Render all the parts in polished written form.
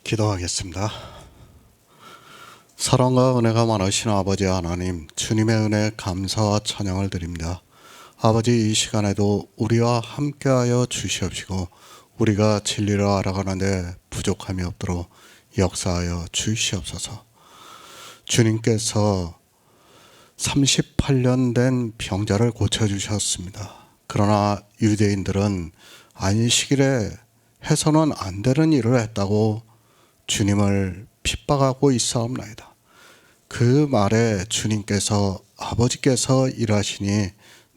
기도하겠습니다. 사랑과 은혜가 많으신 아버지 하나님, 주님의 은혜에 감사와 찬양을 드립니다. 아버지, 이 시간에도 우리와 함께하여 주시옵시고 우리가 진리를 알아가는데 부족함이 없도록 역사하여 주시옵소서. 주님께서 38년 된 병자를 고쳐주셨습니다. 그러나 유대인들은 안식일에 해서는 안 되는 일을 했다고 주님을 핍박하고 있사옵나이다. 그 말에 주님께서, 아버지께서 일하시니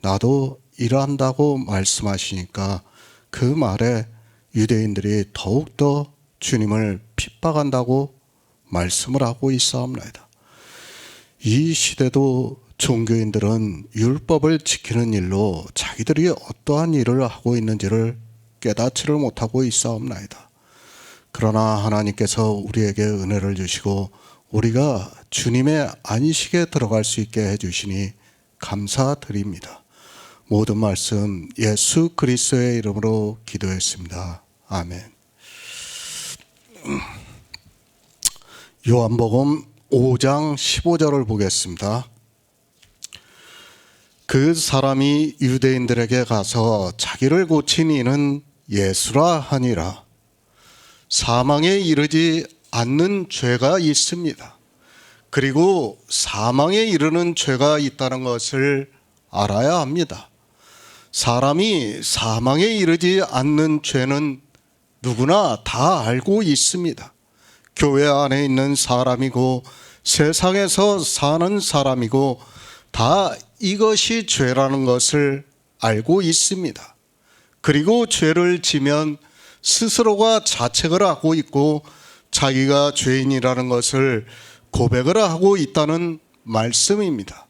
나도 일한다고 말씀하시니까 그 말에 유대인들이 더욱더 주님을 핍박한다고 말씀을 하고 있사옵나이다. 이 시대도 종교인들은 율법을 지키는 일로 자기들이 어떠한 일을 하고 있는지를 깨닫지를 못하고 있사옵나이다. 그러나 하나님께서 우리에게 은혜를 주시고 우리가 주님의 안식에 들어갈 수 있게 해주시니 감사드립니다. 모든 말씀 예수 그리스도의 이름으로 기도했습니다. 아멘. 요한복음 5장 15절을 보겠습니다. 그 사람이 유대인들에게 가서 자기를 고친 이는 예수라 하니라. 사망에 이르지 않는 죄가 있습니다. 그리고 사망에 이르는 죄가 있다는 것을 알아야 합니다. 사람이 사망에 이르지 않는 죄는 누구나 다 알고 있습니다. 교회 안에 있는 사람이고 세상에서 사는 사람이고 다 이것이 죄라는 것을 알고 있습니다. 그리고 죄를 지면 스스로가 자책을 하고 있고 자기가 죄인이라는 것을 고백을 하고 있다는 말씀입니다.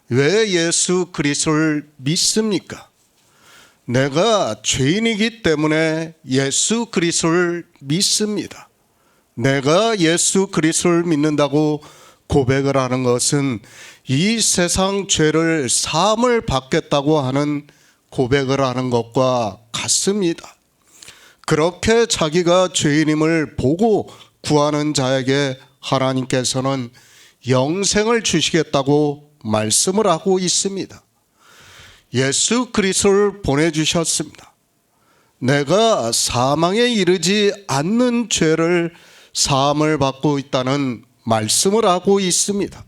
왜 예수 그리스도를 믿습니까? 내가 죄인이기 때문에 예수 그리스도를 믿습니다. 내가 예수 그리스도를 믿는다고 고백을 하는 것은 이 세상 죄를 사함을 받겠다고 하는 고백을 하는 것과 같습니다. 그렇게 자기가 죄인임을 보고 구하는 자에게 하나님께서는 영생을 주시겠다고 말씀을 하고 있습니다. 예수 그리스도를 보내주셨습니다. 내가 사망에 이르지 않는 죄를 사함을 받고 있다는 말씀을 하고 있습니다.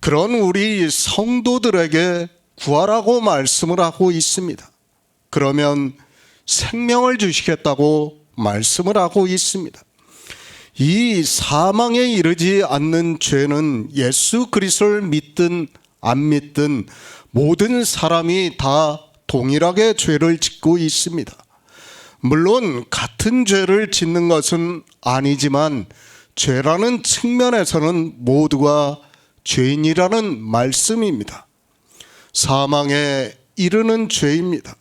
그런 우리 성도들에게 구하라고 말씀을 하고 있습니다. 그러면 생명을 주시겠다고 말씀을 하고 있습니다. 이 사망에 이르지 않는 죄는 예수 그리스도를 믿든 안 믿든 모든 사람이 다 동일하게 죄를 짓고 있습니다. 물론 같은 죄를 짓는 것은 아니지만 죄라는 측면에서는 모두가 죄인이라는 말씀입니다. 사망에 이르는 죄입니다.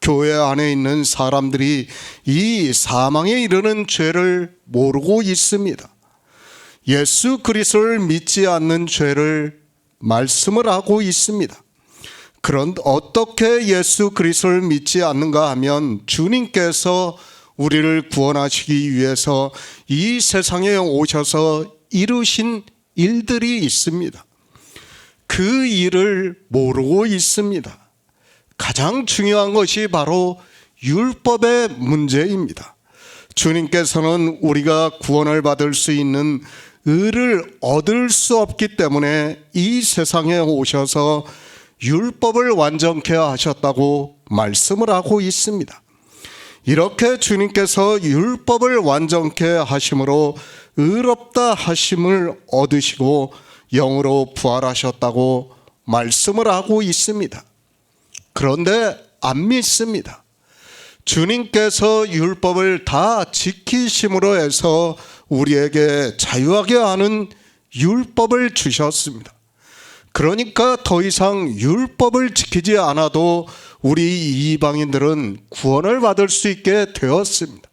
교회 안에 있는 사람들이 이 사망에 이르는 죄를 모르고 있습니다. 예수 그리스도를 믿지 않는 죄를 말씀을 하고 있습니다. 그런데 어떻게 예수 그리스도를 믿지 않는가 하면 주님께서 우리를 구원하시기 위해서 이 세상에 오셔서 이루신 일들이 있습니다. 그 일을 모르고 있습니다. 가장 중요한 것이 바로 율법의 문제입니다. 주님께서는 우리가 구원을 받을 수 있는 의를 얻을 수 없기 때문에 이 세상에 오셔서 율법을 완전케 하셨다고 말씀을 하고 있습니다. 이렇게 주님께서 율법을 완전케 하심으로 의롭다 하심을 얻으시고 영으로 부활하셨다고 말씀을 하고 있습니다. 그런데 안 믿습니다. 주님께서 율법을 다 지키심으로 해서 우리에게 자유하게 하는 율법을 주셨습니다. 그러니까 더 이상 율법을 지키지 않아도 우리 이방인들은 구원을 받을 수 있게 되었습니다.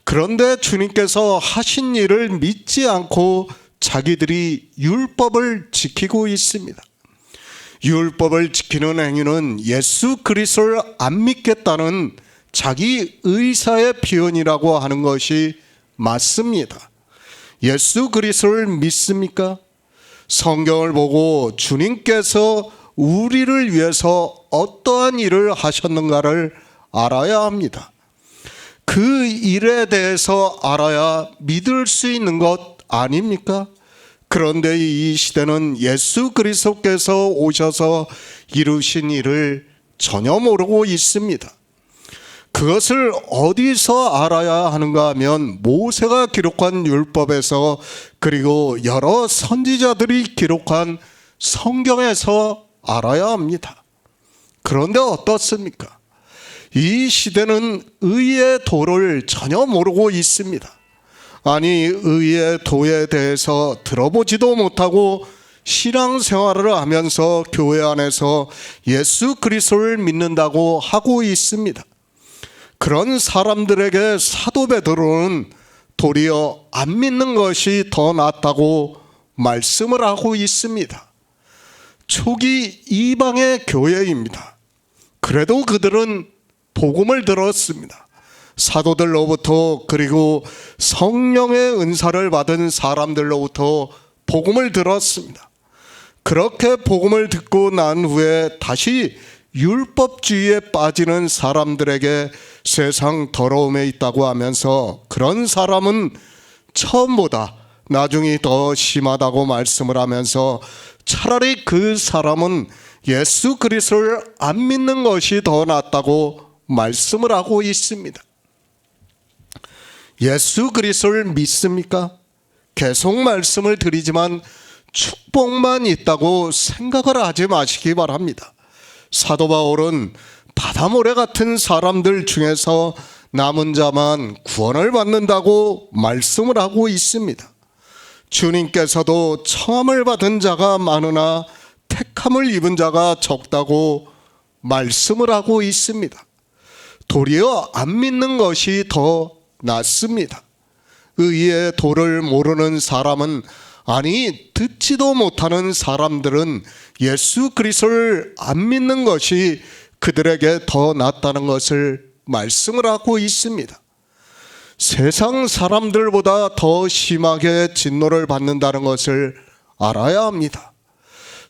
그런데 주님께서 하신 일을 믿지 않고 자기들이 율법을 지키고 있습니다. 율법을 지키는 행위는 예수 그리스도를 안 믿겠다는 자기 의사의 표현이라고 하는 것이 맞습니다. 예수 그리스도를 믿습니까? 성경을 보고 주님께서 우리를 위해서 어떠한 일을 하셨는가를 알아야 합니다. 그 일에 대해서 알아야 믿을 수 있는 것 아닙니까? 그런데 이 시대는 예수 그리스도께서 오셔서 이루신 일을 전혀 모르고 있습니다. 그것을 어디서 알아야 하는가 하면 모세가 기록한 율법에서, 그리고 여러 선지자들이 기록한 성경에서 알아야 합니다. 그런데 어떻습니까? 이 시대는 의의 도를 전혀 모르고 있습니다. 아니, 의의 도에 대해서 들어보지도 못하고 신앙생활을 하면서 교회 안에서 예수 그리스도를 믿는다고 하고 있습니다. 그런 사람들에게 사도 베드로는 도리어 안 믿는 것이 더 낫다고 말씀을 하고 있습니다. 초기 이방의 교회입니다. 그래도 그들은 복음을 들었습니다. 사도들로부터, 그리고 성령의 은사를 받은 사람들로부터 복음을 들었습니다. 그렇게 복음을 듣고 난 후에 다시 율법주의에 빠지는 사람들에게 세상 더러움에 있다고 하면서 그런 사람은 처음보다 나중이 더 심하다고 말씀을 하면서 차라리 그 사람은 예수 그리스도를 안 믿는 것이 더 낫다고 말씀을 하고 있습니다. 예수 그리스도를 믿습니까? 계속 말씀을 드리지만 축복만 있다고 생각을 하지 마시기 바랍니다. 사도 바울은 바다모래 같은 사람들 중에서 남은 자만 구원을 받는다고 말씀을 하고 있습니다. 주님께서도 청함을 받은 자가 많으나 택함을 입은 자가 적다고 말씀을 하고 있습니다. 도리어 안 믿는 것이 더 낫습니다. 의의 도를 모르는 사람은, 아니 듣지도 못하는 사람들은 예수 그리스도를 안 믿는 것이 그들에게 더 낫다는 것을 말씀을 하고 있습니다. 세상 사람들보다 더 심하게 진노를 받는다는 것을 알아야 합니다.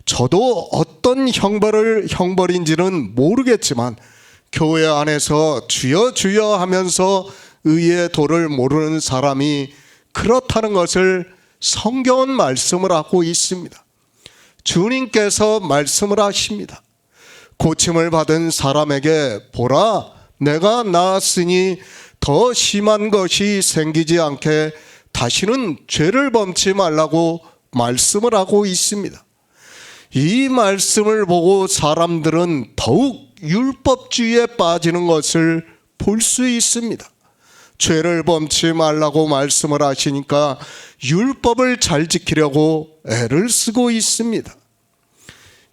저도 어떤 형벌인지는 모르겠지만 교회 안에서 주여 주여 하면서 의의 도를 모르는 사람이 그렇다는 것을 성경은 말씀을 하고 있습니다. 주님께서 말씀을 하십니다. 고침을 받은 사람에게 보라, 내가 나았으니 더 심한 것이 생기지 않게 다시는 죄를 범치 말라고 말씀을 하고 있습니다. 이 말씀을 보고 사람들은 더욱 율법주의에 빠지는 것을 볼 수 있습니다. 죄를 범치 말라고 말씀을 하시니까 율법을 잘 지키려고 애를 쓰고 있습니다.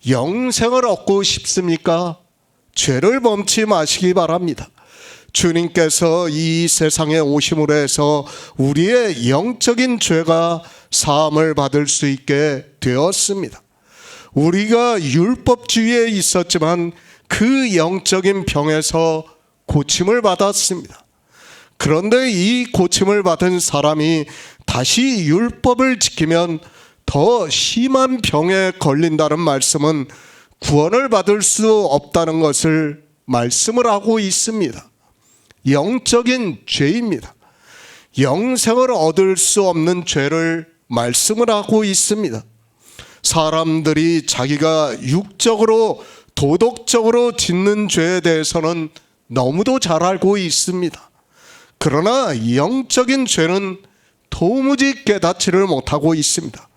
영생을 얻고 싶습니까? 죄를 범치 마시기 바랍니다. 주님께서 이 세상에 오심으로 해서 우리의 영적인 죄가 사함을 받을 수 있게 되었습니다. 우리가 율법주의에 있었지만 그 영적인 병에서 고침을 받았습니다. 그런데 이 고침을 받은 사람이 다시 율법을 지키면 더 심한 병에 걸린다는 말씀은 구원을 받을 수 없다는 것을 말씀을 하고 있습니다. 영적인 죄입니다. 영생을 얻을 수 없는 죄를 말씀을 하고 있습니다. 사람들이 자기가 육적으로 도덕적으로 짓는 죄에 대해서는 너무도 잘 알고 있습니다. 그러나 영적인 죄는 도무지 깨닫지를 못하고 있습니다.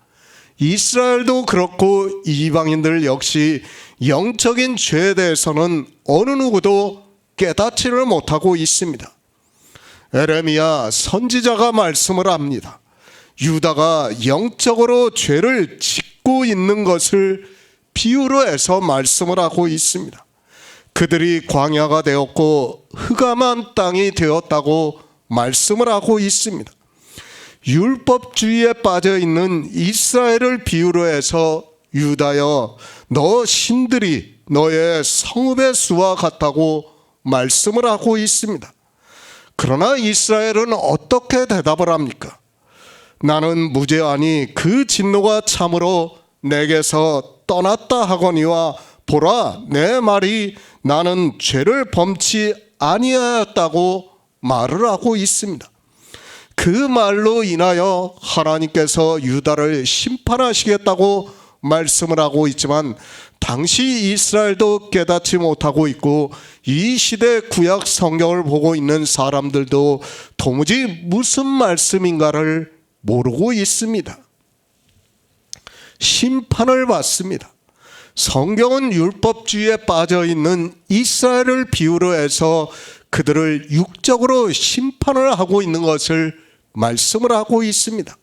이스라엘도 그렇고 이방인들 역시 영적인 죄에 대해서는 어느 누구도 깨닫지를 못하고 있습니다. 에레미야 선지자가 말씀을 합니다. 유다가 영적으로 죄를 짓고 있는 것을 비유로 해서 말씀을 하고 있습니다. 그들이 광야가 되었고 흑암한 땅이 되었다고 말씀을 하고 있습니다. 율법주의에 빠져 있는 이스라엘을 비유로 해서 유다여 너 신들이 너의 성읍의 수와 같다고 말씀을 하고 있습니다. 그러나 이스라엘은 어떻게 대답을 합니까? 나는 무죄하니 그 진노가 참으로 내게서 떠났다 하거니와 보라, 내 말이 나는 죄를 범치 아니하였다고 말을 하고 있습니다. 그 말로 인하여 하나님께서 유다를 심판하시겠다고 말씀을 하고 있지만, 당시 이스라엘도 깨닫지 못하고 있고 이 시대 구약 성경을 보고 있는 사람들도 도무지 무슨 말씀인가를 모르고 있습니다. 심판을 받습니다. 성경은 율법주의에 빠져있는 이스라엘을 비유로 해서 그들을 육적으로 심판을 하고 있는 것을 말씀을 하고 있습니다.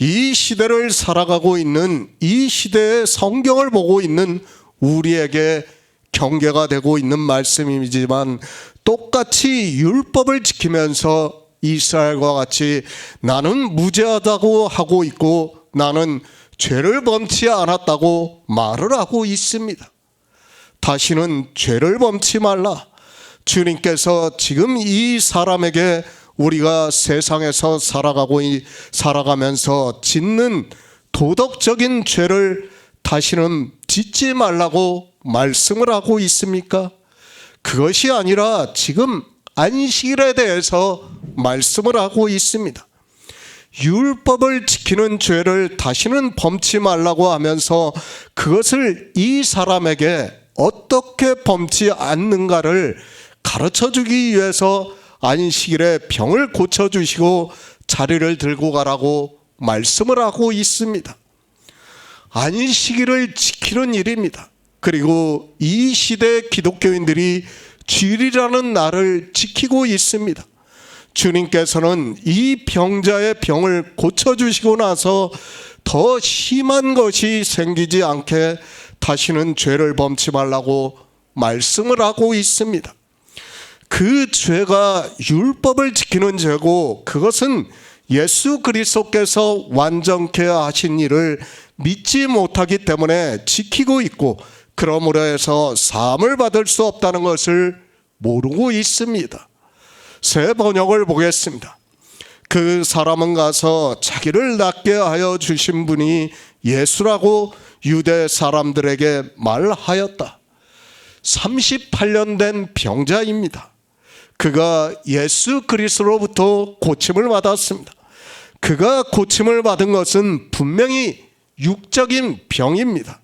이 시대를 살아가고 있는, 이 시대의 성경을 보고 있는 우리에게 경계가 되고 있는 말씀이지만, 똑같이 율법을 지키면서 이스라엘과 같이 나는 무죄하다고 하고 있고 나는 죄를 범치 않았다고 말을 하고 있습니다. 다시는 죄를 범치 말라. 주님께서 지금 이 사람에게 우리가 세상에서 살아가면서 짓는 도덕적인 죄를 다시는 짓지 말라고 말씀을 하고 있습니까? 그것이 아니라 지금 안식일에 대해서 말씀을 하고 있습니다. 율법을 지키는 죄를 다시는 범치 말라고 하면서 그것을 이 사람에게 어떻게 범치 않는가를 가르쳐주기 위해서 안식일에 병을 고쳐주시고 자리를 들고 가라고 말씀을 하고 있습니다. 안식일을 지키는 일입니다. 그리고 이 시대 기독교인들이 주일이라는 날을 지키고 있습니다. 주님께서는 이 병자의 병을 고쳐주시고 나서 더 심한 것이 생기지 않게 다시는 죄를 범치 말라고 말씀을 하고 있습니다. 그 죄가 율법을 지키는 죄고, 그것은 예수 그리스도께서 완전케 하신 일을 믿지 못하기 때문에 지키고 있고, 그러므로 해서 사함을 받을 수 없다는 것을 모르고 있습니다. 새 번역을 보겠습니다. 그 사람은 가서 자기를 낫게 하여 주신 분이 예수라고 유대 사람들에게 말하였다. 38년 된 병자입니다. 그가 예수 그리스도로부터 고침을 받았습니다. 그가 고침을 받은 것은 분명히 육적인 병입니다.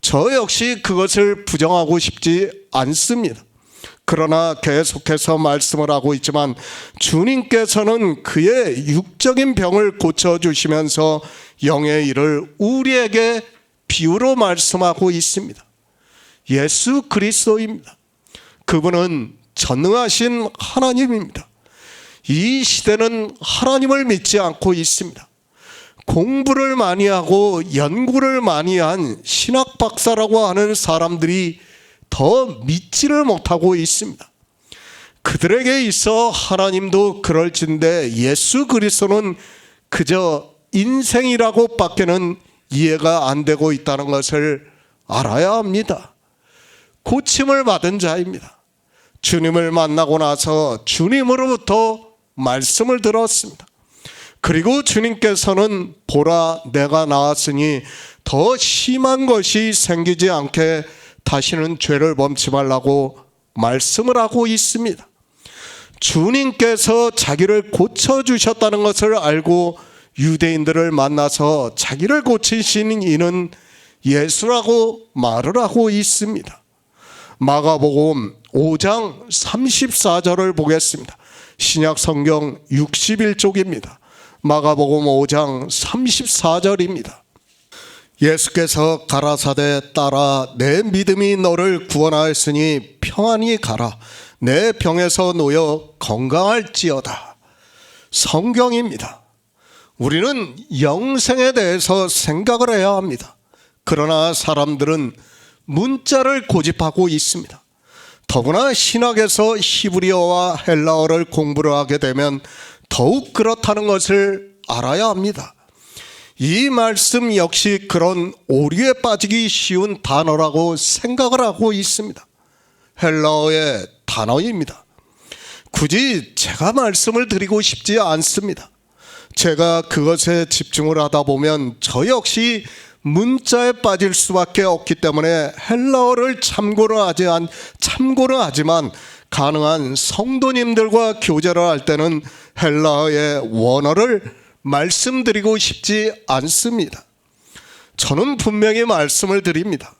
저 역시 그것을 부정하고 싶지 않습니다. 그러나 계속해서 말씀을 하고 있지만, 주님께서는 그의 육적인 병을 고쳐주시면서 영의 일을 우리에게 비유로 말씀하고 있습니다. 예수 그리스도입니다. 그분은 전능하신 하나님입니다. 이 시대는 하나님을 믿지 않고 있습니다. 공부를 많이 하고 연구를 많이 한 신학 박사라고 하는 사람들이 더 믿지를 못하고 있습니다. 그들에게 있어 하나님도 그럴진데 예수 그리스도는 그저 인생이라고 밖에는 이해가 안 되고 있다는 것을 알아야 합니다. 고침을 받은 자입니다. 주님을 만나고 나서 주님으로부터 말씀을 들었습니다. 그리고 주님께서는 보라, 내가 나았으니 더 심한 것이 생기지 않게 다시는 죄를 범치 말라고 말씀을 하고 있습니다. 주님께서 자기를 고쳐주셨다는 것을 알고 유대인들을 만나서 자기를 고치신 이는 예수라고 말을 하고 있습니다. 마가복음 5장 34절을 보겠습니다. 신약 성경 61쪽입니다. 마가복음 5장 34절입니다. 예수께서 가라사대 따라 내 믿음이 너를 구원하였으니 평안히 가라. 내 병에서 놓여 건강할지어다. 성경입니다. 우리는 영생에 대해서 생각을 해야 합니다. 그러나 사람들은 문자를 고집하고 있습니다. 더구나 신학에서 히브리어와 헬라어를 공부를 하게 되면 더욱 그렇다는 것을 알아야 합니다. 이 말씀 역시 그런 오류에 빠지기 쉬운 단어라고 생각을 하고 있습니다. 헬라어의 단어입니다. 굳이 제가 말씀을 드리고 싶지 않습니다. 제가 그것에 집중을 하다 보면 저 역시 문자에 빠질 수밖에 없기 때문에 헬라어를 참고는 하지만 가능한 성도님들과 교제를 할 때는 헬라어의 원어를 말씀드리고 싶지 않습니다. 저는 분명히 말씀을 드립니다.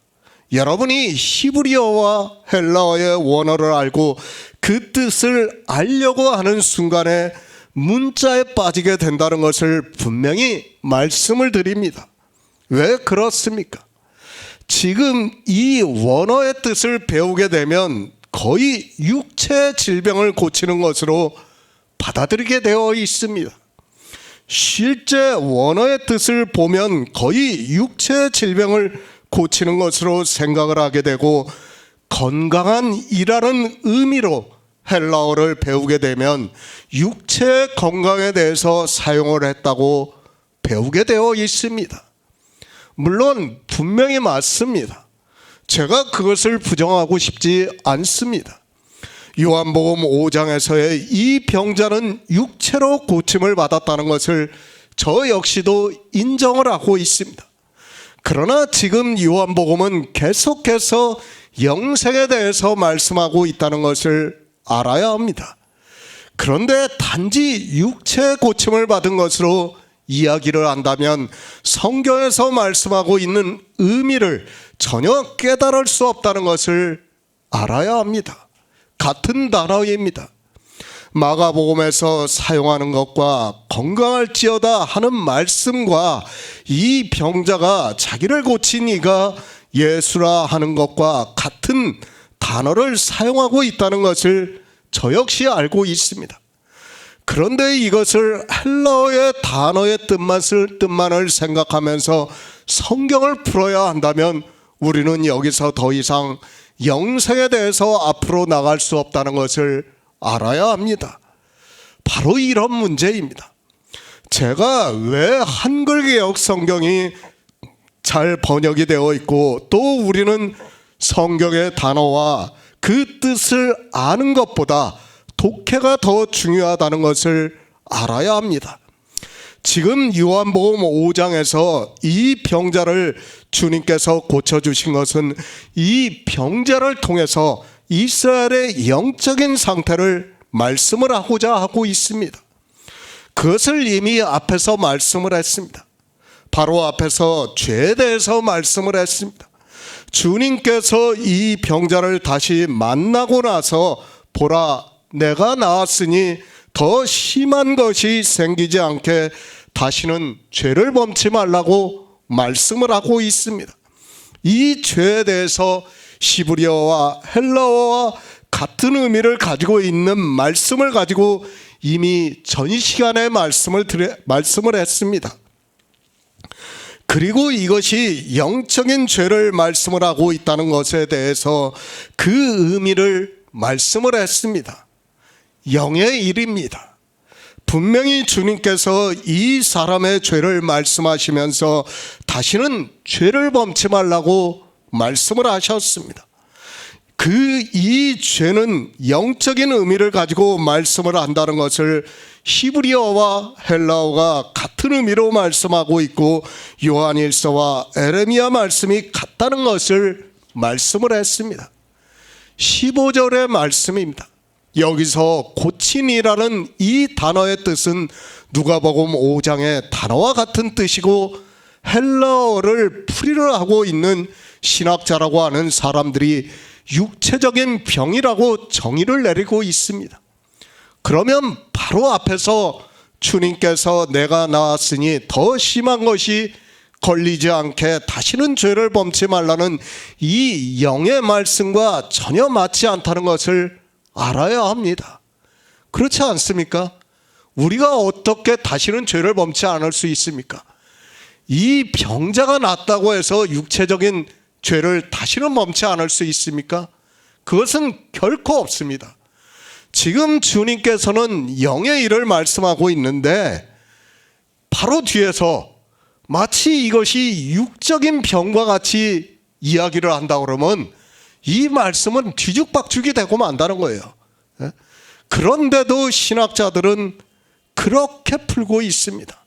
여러분이 히브리어와 헬라어의 원어를 알고 그 뜻을 알려고 하는 순간에 문자에 빠지게 된다는 것을 분명히 말씀을 드립니다. 왜 그렇습니까? 지금 이 원어의 뜻을 배우게 되면 거의 육체의 질병을 고치는 것으로 받아들이게 되어 있습니다. 실제 원어의 뜻을 보면 거의 육체의 질병을 고치는 것으로 생각을 하게 되고, 건강한 이라는 의미로 헬라어를 배우게 되면 육체의 건강에 대해서 사용을 했다고 배우게 되어 있습니다. 물론 분명히 맞습니다. 제가 그것을 부정하고 싶지 않습니다. 요한복음 5장에서의 이 병자는 육체로 고침을 받았다는 것을 저 역시도 인정을 하고 있습니다. 그러나 지금 요한복음은 계속해서 영생에 대해서 말씀하고 있다는 것을 알아야 합니다. 그런데 단지 육체의 고침을 받은 것으로 이야기를 한다면 성경에서 말씀하고 있는 의미를 전혀 깨달을 수 없다는 것을 알아야 합니다. 같은 단어입니다. 마가복음에서 사용하는 것과 건강할지어다 하는 말씀과 이 병자가 자기를 고친 이가 예수라 하는 것과 같은 단어를 사용하고 있다는 것을 저 역시 알고 있습니다. 그런데 이것을 헬라어의 단어의 뜻만을 생각하면서 성경을 풀어야 한다면 우리는 여기서 더 이상 영생에 대해서 앞으로 나갈 수 없다는 것을 알아야 합니다. 바로 이런 문제입니다. 제가 왜 한글개혁 성경이 잘 번역이 되어 있고 또 우리는 성경의 단어와 그 뜻을 아는 것보다 독해가 더 중요하다는 것을 알아야 합니다. 지금 요한복음 5장에서 이 병자를 주님께서 고쳐주신 것은 이 병자를 통해서 이스라엘의 영적인 상태를 말씀을 하고자 하고 있습니다. 그것을 이미 앞에서 말씀을 했습니다. 바로 앞에서 죄에 대해서 말씀을 했습니다. 주님께서 이 병자를 다시 만나고 나서 보라, 내가 나았으니 더 심한 것이 생기지 않게 다시는 죄를 범치 말라고 말씀을 하고 있습니다. 이 죄에 대해서 히브리어와 헬라어와 같은 의미를 가지고 있는 말씀을 가지고 이미 전 시간에 말씀을 했습니다. 그리고 이것이 영적인 죄를 말씀을 하고 있다는 것에 대해서 그 의미를 말씀을 했습니다. 영의 일입니다. 분명히 주님께서 이 사람의 죄를 말씀하시면서 다시는 죄를 범치 말라고 말씀을 하셨습니다. 이 죄는 영적인 의미를 가지고 말씀을 한다는 것을 히브리어와 헬라어가 같은 의미로 말씀하고 있고 요한일서와 에레미야 말씀이 같다는 것을 말씀을 했습니다. 15절의 말씀입니다. 여기서 고친이라는 이 단어의 뜻은 누가복음 5장의 단어와 같은 뜻이고 헬라어를 풀이를 하고 있는 신학자라고 하는 사람들이 육체적인 병이라고 정의를 내리고 있습니다. 그러면 바로 앞에서 주님께서 내가 나았으니 더 심한 것이 걸리지 않게 다시는 죄를 범치 말라는 이 영의 말씀과 전혀 맞지 않다는 것을 알아야 합니다. 그렇지 않습니까? 우리가 어떻게 다시는 죄를 범치 않을 수 있습니까? 이 병자가 낫다고 해서 육체적인 죄를 다시는 범치 않을 수 있습니까? 그것은 결코 없습니다. 지금 주님께서는 영의 일을 말씀하고 있는데 바로 뒤에서 마치 이것이 육적인 병과 같이 이야기를 한다 그러면 이 말씀은 뒤죽박죽이 되고 만다는 거예요. 그런데도 신학자들은 그렇게 풀고 있습니다.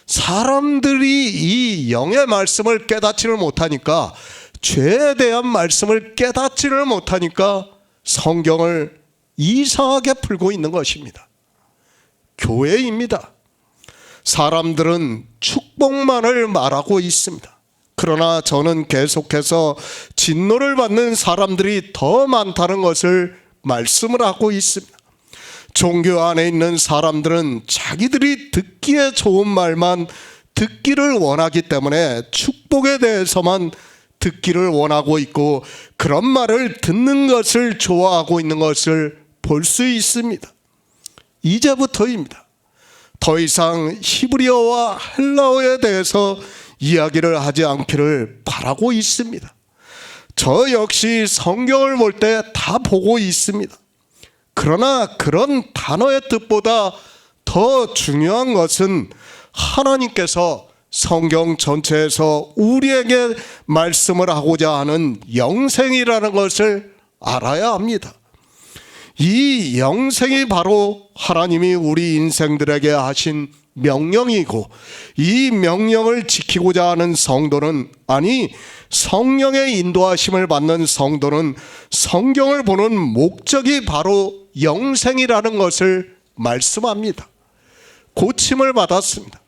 사람들이 이 영의 말씀을 깨닫지를 못하니까, 죄에 대한 말씀을 깨닫지를 못하니까 성경을 이상하게 풀고 있는 것입니다. 교회입니다. 사람들은 축복만을 말하고 있습니다. 그러나 저는 계속해서 진노를 받는 사람들이 더 많다는 것을 말씀을 하고 있습니다. 종교 안에 있는 사람들은 자기들이 듣기에 좋은 말만 듣기를 원하기 때문에 축복에 대해서만 듣기를 원하고 있고, 그런 말을 듣는 것을 좋아하고 있는 것을 볼 수 있습니다. 이제부터입니다. 더 이상 히브리어와 헬라어에 대해서 이야기를 하지 않기를 바라고 있습니다. 저 역시 성경을 볼 때 다 보고 있습니다. 그러나 그런 단어의 뜻보다 더 중요한 것은 하나님께서 성경 전체에서 우리에게 말씀을 하고자 하는 영생이라는 것을 알아야 합니다. 이 영생이 바로 하나님이 우리 인생들에게 하신 명령이고, 이 명령을 지키고자 하는 성도는, 아니 성령의 인도하심을 받는 성도는 성경을 보는 목적이 바로 영생이라는 것을 말씀합니다. 고침을 받았습니다.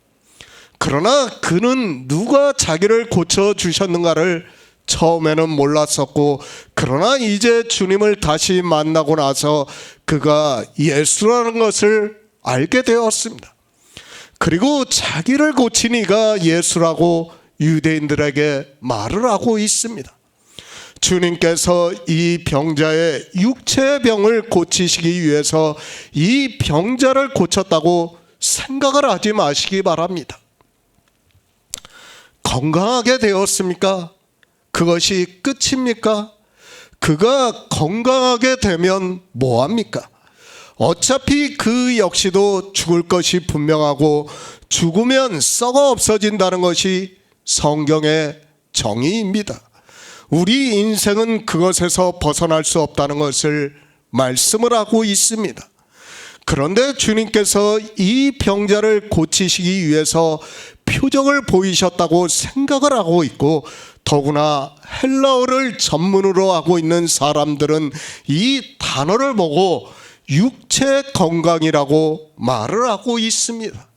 그러나 그는 누가 자기를 고쳐주셨는가를 처음에는 몰랐었고, 그러나 이제 주님을 다시 만나고 나서 그가 예수라는 것을 알게 되었습니다. 그리고 자기를 고친 이가 예수라고 유대인들에게 말을 하고 있습니다. 주님께서 이 병자의 육체의 병을 고치시기 위해서 이 병자를 고쳤다고 생각을 하지 마시기 바랍니다. 건강하게 되었습니까? 그것이 끝입니까? 그가 건강하게 되면 뭐합니까? 어차피 그 역시도 죽을 것이 분명하고, 죽으면 썩어 없어진다는 것이 성경의 정의입니다. 우리 인생은 그것에서 벗어날 수 없다는 것을 말씀을 하고 있습니다. 그런데 주님께서 이 병자를 고치시기 위해서 표적을 보이셨다고 생각을 하고 있고, 더구나 헬라어를 전문으로 하고 있는 사람들은 이 단어를 보고 육체 건강이라고 말을 하고 있습니다.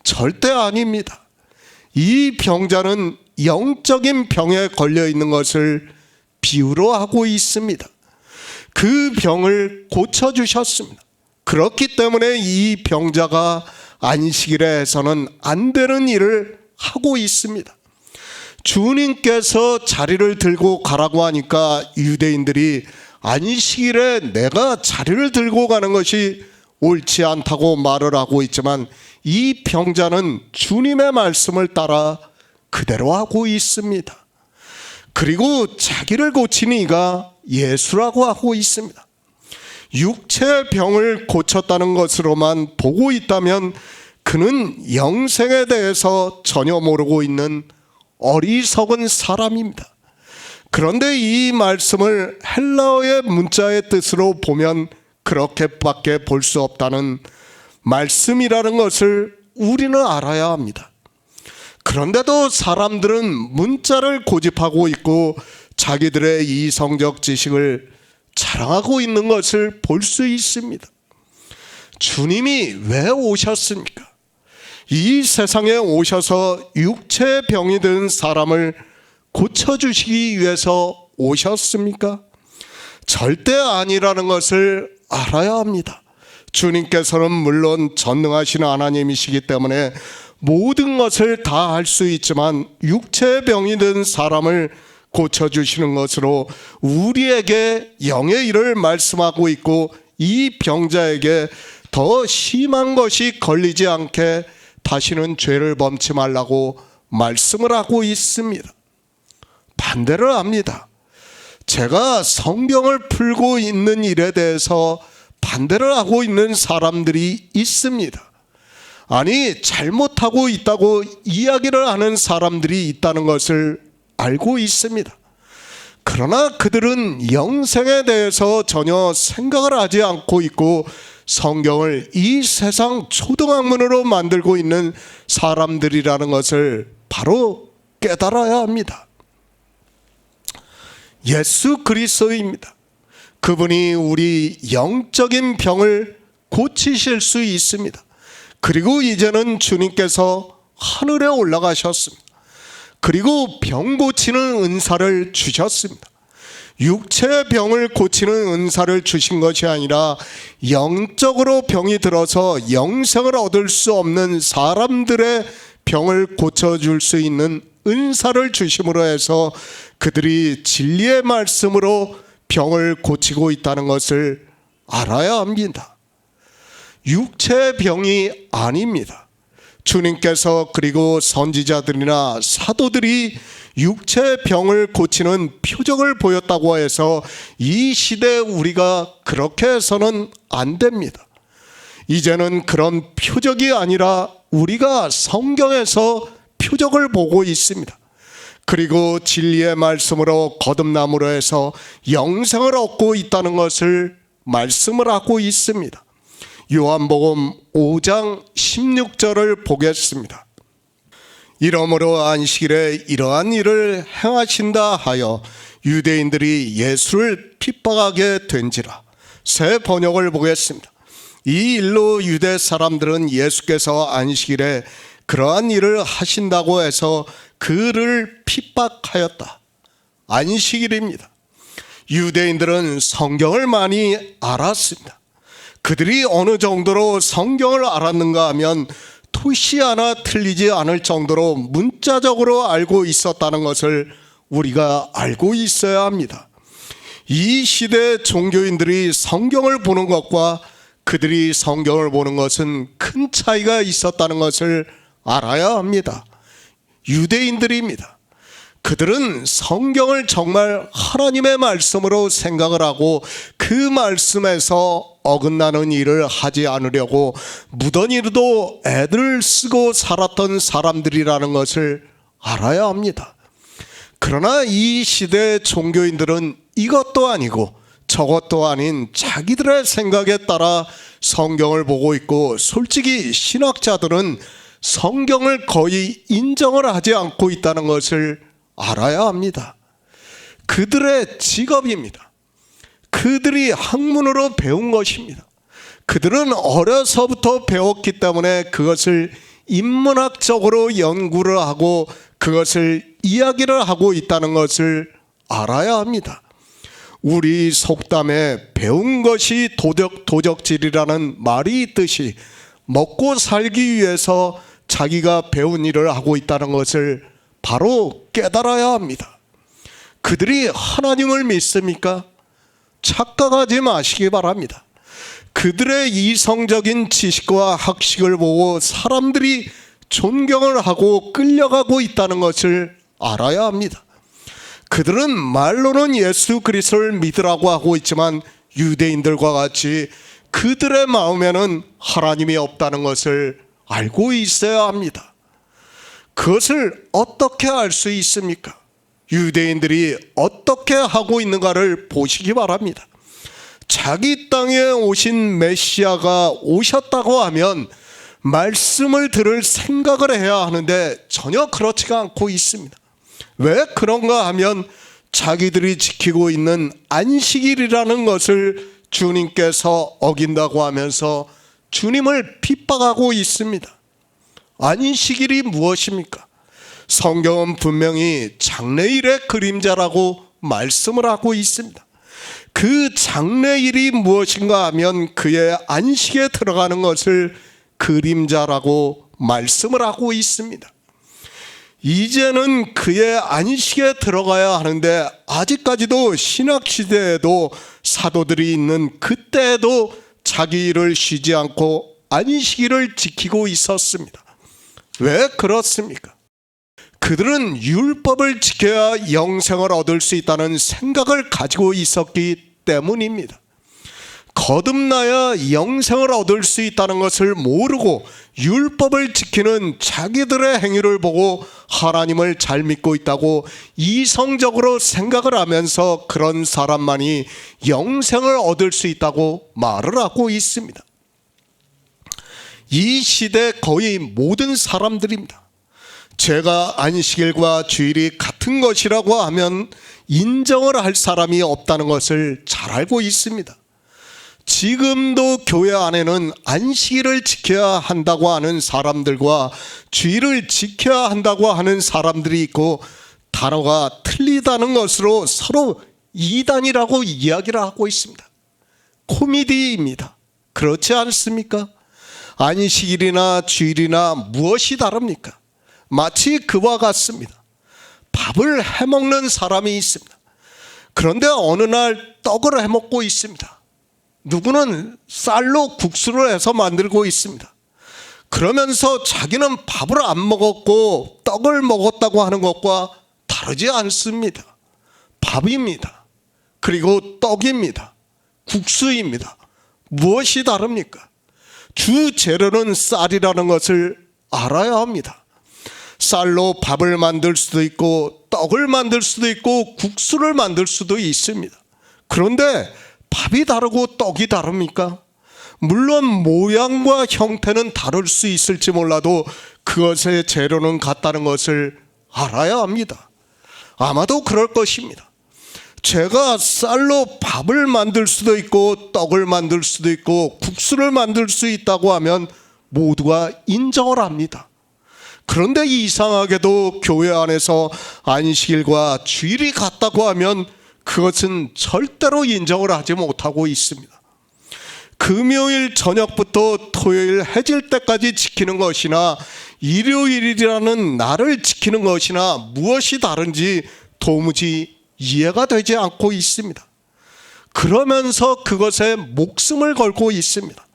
절대 아닙니다. 이 병자는 영적인 병에 걸려 있는 것을 비유로 하고 있습니다. 그 병을 고쳐주셨습니다. 그렇기 때문에 이 병자가 안식일에 해서는 안 되는 일을 하고 있습니다. 주님께서 자리를 들고 가라고 하니까 유대인들이 안식일에 내가 자리를 들고 가는 것이 옳지 않다고 말을 하고 있지만, 이 병자는 주님의 말씀을 따라 그대로 하고 있습니다. 그리고 자기를 고친 이가 예수라고 하고 있습니다. 육체의 병을 고쳤다는 것으로만 보고 있다면 그는 영생에 대해서 전혀 모르고 있는 어리석은 사람입니다. 그런데 이 말씀을 헬라어의 문자의 뜻으로 보면 그렇게밖에 볼 수 없다는 말씀이라는 것을 우리는 알아야 합니다. 그런데도 사람들은 문자를 고집하고 있고 자기들의 이성적 지식을 자랑하고 있는 것을 볼 수 있습니다. 주님이 왜 오셨습니까? 이 세상에 오셔서 육체의 병이 든 사람을 고쳐주시기 위해서 오셨습니까? 절대 아니라는 것을 알아야 합니다. 주님께서는 물론 전능하신 하나님이시기 때문에 모든 것을 다 할 수 있지만, 육체의 병이 든 사람을 고쳐주시는 것으로 우리에게 영의 일을 말씀하고 있고, 이 병자에게 더 심한 것이 걸리지 않게 다시는 죄를 범치 말라고 말씀을 하고 있습니다. 반대를 합니다. 제가 성경을 풀고 있는 일에 대해서 반대를 하고 있는 사람들이 있습니다. 아니, 잘못하고 있다고 이야기를 하는 사람들이 있다는 것을 알고 있습니다. 그러나 그들은 영생에 대해서 전혀 생각을 하지 않고 있고 성경을 이 세상 초등학문으로 만들고 있는 사람들이라는 것을 바로 깨달아야 합니다. 예수 그리스도입니다. 그분이 우리 영적인 병을 고치실 수 있습니다. 그리고 이제는 주님께서 하늘에 올라가셨습니다. 그리고 병 고치는 은사를 주셨습니다. 육체의 병을 고치는 은사를 주신 것이 아니라 영적으로 병이 들어서 영생을 얻을 수 없는 사람들의 병을 고쳐줄 수 있는 은사를 주심으로 해서 그들이 진리의 말씀으로 병을 고치고 있다는 것을 알아야 합니다. 육체의 병이 아닙니다. 주님께서 그리고 선지자들이나 사도들이 육체의 병을 고치는 표적을 보였다고 해서 이 시대에 우리가 그렇게 해서는 안 됩니다. 이제는 그런 표적이 아니라 우리가 성경에서 표적을 보고 있습니다. 그리고 진리의 말씀으로 거듭남으로 해서 영생을 얻고 있다는 것을 말씀을 하고 있습니다. 요한복음 5장 16절을 보겠습니다. 이러므로 안식일에 이러한 일을 행하신다 하여 유대인들이 예수를 핍박하게 된지라. 새 번역을 보겠습니다. 이 일로 유대 사람들은 예수께서 안식일에 그러한 일을 하신다고 해서 그를 핍박하였다. 안식일입니다. 유대인들은 성경을 많이 알았습니다. 그들이 어느 정도로 성경을 알았는가 하면 토시 하나 틀리지 않을 정도로 문자적으로 알고 있었다는 것을 우리가 알고 있어야 합니다. 이 시대 종교인들이 성경을 보는 것과 그들이 성경을 보는 것은 큰 차이가 있었다는 것을 알아야 합니다. 유대인들입니다. 그들은 성경을 정말 하나님의 말씀으로 생각을 하고 그 말씀에서 어긋나는 일을 하지 않으려고 무던히도 애를 쓰고 살았던 사람들이라는 것을 알아야 합니다. 그러나 이 시대의 종교인들은 이것도 아니고 저것도 아닌 자기들의 생각에 따라 성경을 보고 있고, 솔직히 신학자들은 성경을 거의 인정을 하지 않고 있다는 것을 알아야 합니다. 그들의 직업입니다. 그들이 학문으로 배운 것입니다. 그들은 어려서부터 배웠기 때문에 그것을 인문학적으로 연구를 하고 그것을 이야기를 하고 있다는 것을 알아야 합니다. 우리 속담에 배운 것이 도적질이라는 말이 있듯이 먹고 살기 위해서 자기가 배운 일을 하고 있다는 것을 바로 깨달아야 합니다. 그들이 하나님을 믿습니까? 착각하지 마시기 바랍니다. 그들의 이성적인 지식과 학식을 보고 사람들이 존경을 하고 끌려가고 있다는 것을 알아야 합니다. 그들은 말로는 예수 그리스도를 믿으라고 하고 있지만 유대인들과 같이 그들의 마음에는 하나님이 없다는 것을 알고 있어야 합니다. 그것을 어떻게 알 수 있습니까? 유대인들이 어떻게 하고 있는가를 보시기 바랍니다. 자기 땅에 오신 메시아가 오셨다고 하면 말씀을 들을 생각을 해야 하는데 전혀 그렇지가 않고 있습니다. 왜 그런가 하면 자기들이 지키고 있는 안식일이라는 것을 주님께서 어긴다고 하면서 주님을 핍박하고 있습니다. 안식일이 무엇입니까? 성경은 분명히 장래일의 그림자라고 말씀을 하고 있습니다. 그 장래일이 무엇인가 하면 그의 안식에 들어가는 것을 그림자라고 말씀을 하고 있습니다. 이제는 그의 안식에 들어가야 하는데 아직까지도 신학시대에도 사도들이 있는 그때에도 자기 일을 쉬지 않고 안식일을 지키고 있었습니다. 왜 그렇습니까? 그들은 율법을 지켜야 영생을 얻을 수 있다는 생각을 가지고 있었기 때문입니다. 거듭나야 영생을 얻을 수 있다는 것을 모르고 율법을 지키는 자기들의 행위를 보고 하나님을 잘 믿고 있다고 이성적으로 생각을 하면서 그런 사람만이 영생을 얻을 수 있다고 말을 하고 있습니다. 이 시대 거의 모든 사람들입니다. 제가 안식일과 주일이 같은 것이라고 하면 인정을 할 사람이 없다는 것을 잘 알고 있습니다. 지금도 교회 안에는 안식일을 지켜야 한다고 하는 사람들과 주일을 지켜야 한다고 하는 사람들이 있고 단어가 틀리다는 것으로 서로 이단이라고 이야기를 하고 있습니다. 코미디입니다. 그렇지 않습니까? 안식일이나 주일이나 무엇이 다릅니까? 마치 그와 같습니다. 밥을 해먹는 사람이 있습니다. 그런데 어느 날 떡을 해먹고 있습니다. 누구는 쌀로 국수를 해서 만들고 있습니다. 그러면서 자기는 밥을 안 먹었고 떡을 먹었다고 하는 것과 다르지 않습니다. 밥입니다. 그리고 떡입니다. 국수입니다. 무엇이 다릅니까? 주 재료는 쌀이라는 것을 알아야 합니다. 쌀로 밥을 만들 수도 있고 떡을 만들 수도 있고 국수를 만들 수도 있습니다. 그런데 밥이 다르고 떡이 다릅니까? 물론 모양과 형태는 다를 수 있을지 몰라도 그것의 재료는 같다는 것을 알아야 합니다. 아마도 그럴 것입니다. 제가 쌀로 밥을 만들 수도 있고 떡을 만들 수도 있고 국수를 만들 수 있다고 하면 모두가 인정을 합니다. 그런데 이상하게도 교회 안에서 안식일과 주일이 같다고 하면 그것은 절대로 인정을 하지 못하고 있습니다. 금요일 저녁부터 토요일 해질 때까지 지키는 것이나 일요일이라는 날을 지키는 것이나 무엇이 다른지 도무지 이해가 되지 않고 있습니다. 그러면서 그것에 목숨을 걸고 있습니다.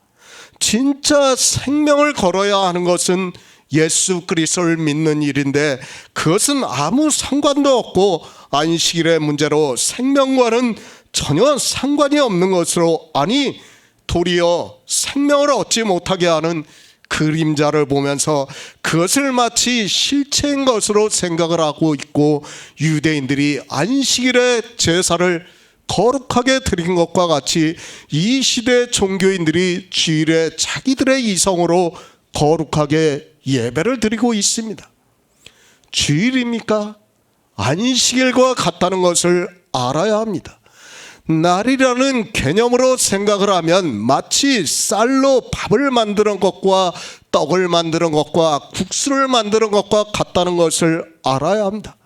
진짜 생명을 걸어야 하는 것은 예수 그리스도를 믿는 일인데 그것은 아무 상관도 없고 안식일의 문제로 생명과는 전혀 상관이 없는 것으로, 아니 도리어 생명을 얻지 못하게 하는 그림자를 보면서 그것을 마치 실체인 것으로 생각을 하고 있고, 유대인들이 안식일의 제사를 거룩하게 드린 것과 같이 이 시대 종교인들이 주일에 자기들의 이성으로 거룩하게 예배를 드리고 있습니다. 주일입니까? 안식일과 같다는 것을 알아야 합니다. 날이라는 개념으로 생각을 하면 마치 쌀로 밥을 만드는 것과 떡을 만드는 것과 국수를 만드는 것과 같다는 것을 알아야 합니다.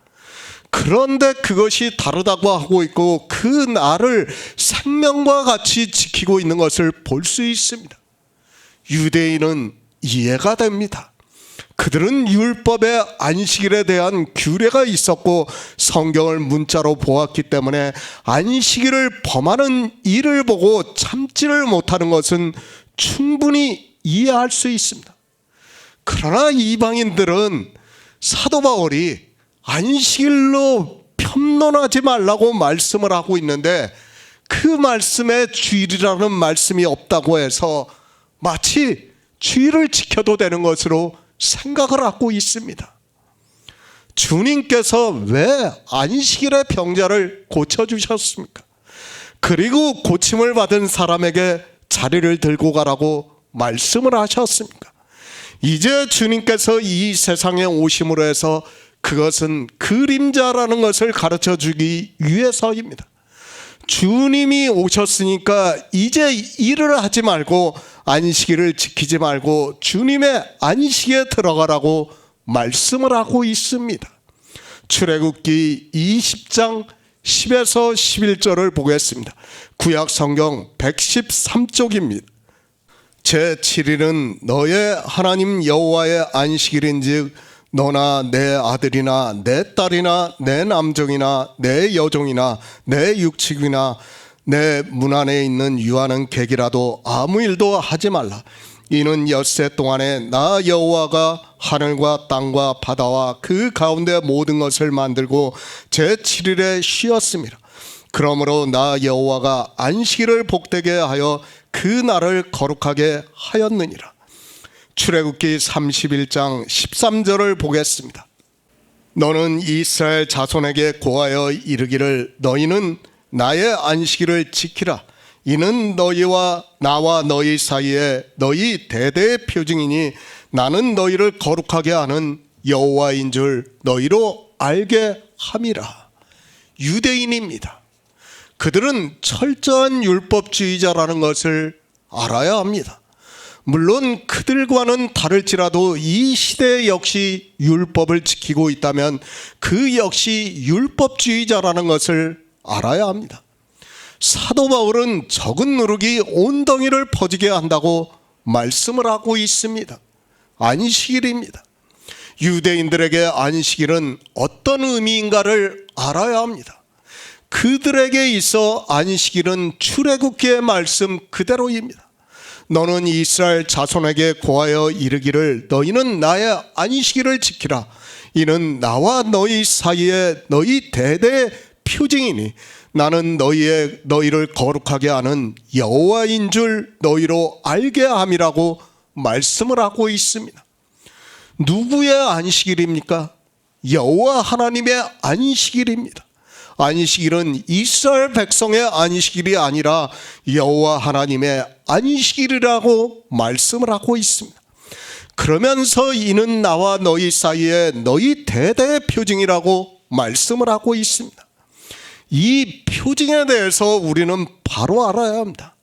그런데 그것이 다르다고 하고 있고 그 날을 생명과 같이 지키고 있는 것을 볼 수 있습니다. 유대인은 이해가 됩니다. 그들은 율법의 안식일에 대한 규례가 있었고 성경을 문자로 보았기 때문에 안식일을 범하는 일을 보고 참지를 못하는 것은 충분히 이해할 수 있습니다. 그러나 이방인들은 사도 바울이 안식일로 편론하지 말라고 말씀을 하고 있는데 그 말씀에 주일이라는 말씀이 없다고 해서 마치 주일을 지켜도 되는 것으로 생각을 하고 있습니다. 주님께서 왜 안식일의 병자를 고쳐주셨습니까? 그리고 고침을 받은 사람에게 자리를 들고 가라고 말씀을 하셨습니까? 이제 주님께서 이 세상에 오심으로 해서 그것은 그림자라는 것을 가르쳐 주기 위해서입니다. 주님이 오셨으니까 이제 일을 하지 말고 안식일을 지키지 말고 주님의 안식에 들어가라고 말씀을 하고 있습니다. 출애굽기 20장 10에서 11절을 보겠습니다. 구약 성경 113쪽입니다. 제7일은 너의 하나님 여호와의 안식일인즉 너나 내 아들이나 내 딸이나 내 남종이나 내 여종이나 내 육축이나 내 문 안에 있는 유하는 객이라도 아무 일도 하지 말라. 이는 엿새 동안에 나 여호와가 하늘과 땅과 바다와 그 가운데 모든 것을 만들고 제7일에 쉬었습니다. 그러므로 나 여호와가 안식일을 복되게 하여 그 날을 거룩하게 하였느니라. 출애굽기 31장 13절을 보겠습니다. 너는 이스라엘 자손에게 고하여 이르기를 너희는 나의 안식일을 지키라. 이는 너희와 나와 너희 사이에 너희 대대의 표징이니 나는 너희를 거룩하게 하는 여호와인 줄 너희로 알게 함이라. 유대인입니다. 그들은 철저한 율법주의자라는 것을 알아야 합니다. 물론 그들과는 다를지라도 이 시대 역시 율법을 지키고 있다면 그 역시 율법주의자라는 것을 알아야 합니다. 사도 바울은 적은 누룩이 온 덩이를 퍼지게 한다고 말씀을 하고 있습니다. 안식일입니다. 유대인들에게 안식일은 어떤 의미인가를 알아야 합니다. 그들에게 있어 안식일은 출애굽기의 말씀 그대로입니다. 너는 이스라엘 자손에게 고하여 이르기를 너희는 나의 안식일을 지키라. 이는 나와 너희 사이에 너희 대대의 표징이니 나는 너희를 거룩하게 하는 여호와인 줄 너희로 알게 함이라고 말씀을 하고 있습니다. 누구의 안식일입니까? 여호와 하나님의 안식일입니다. 안식일은 이스라엘 백성의 안식일이 아니라 여호와 하나님의 안식일이라고 말씀을 하고 있습니다. 그러면서 이는 나와 너희 사이에 너희 대대의 표징이라고 말씀을 하고 있습니다. 이 표징에 대해서 우리는 바로 알아야 합니다.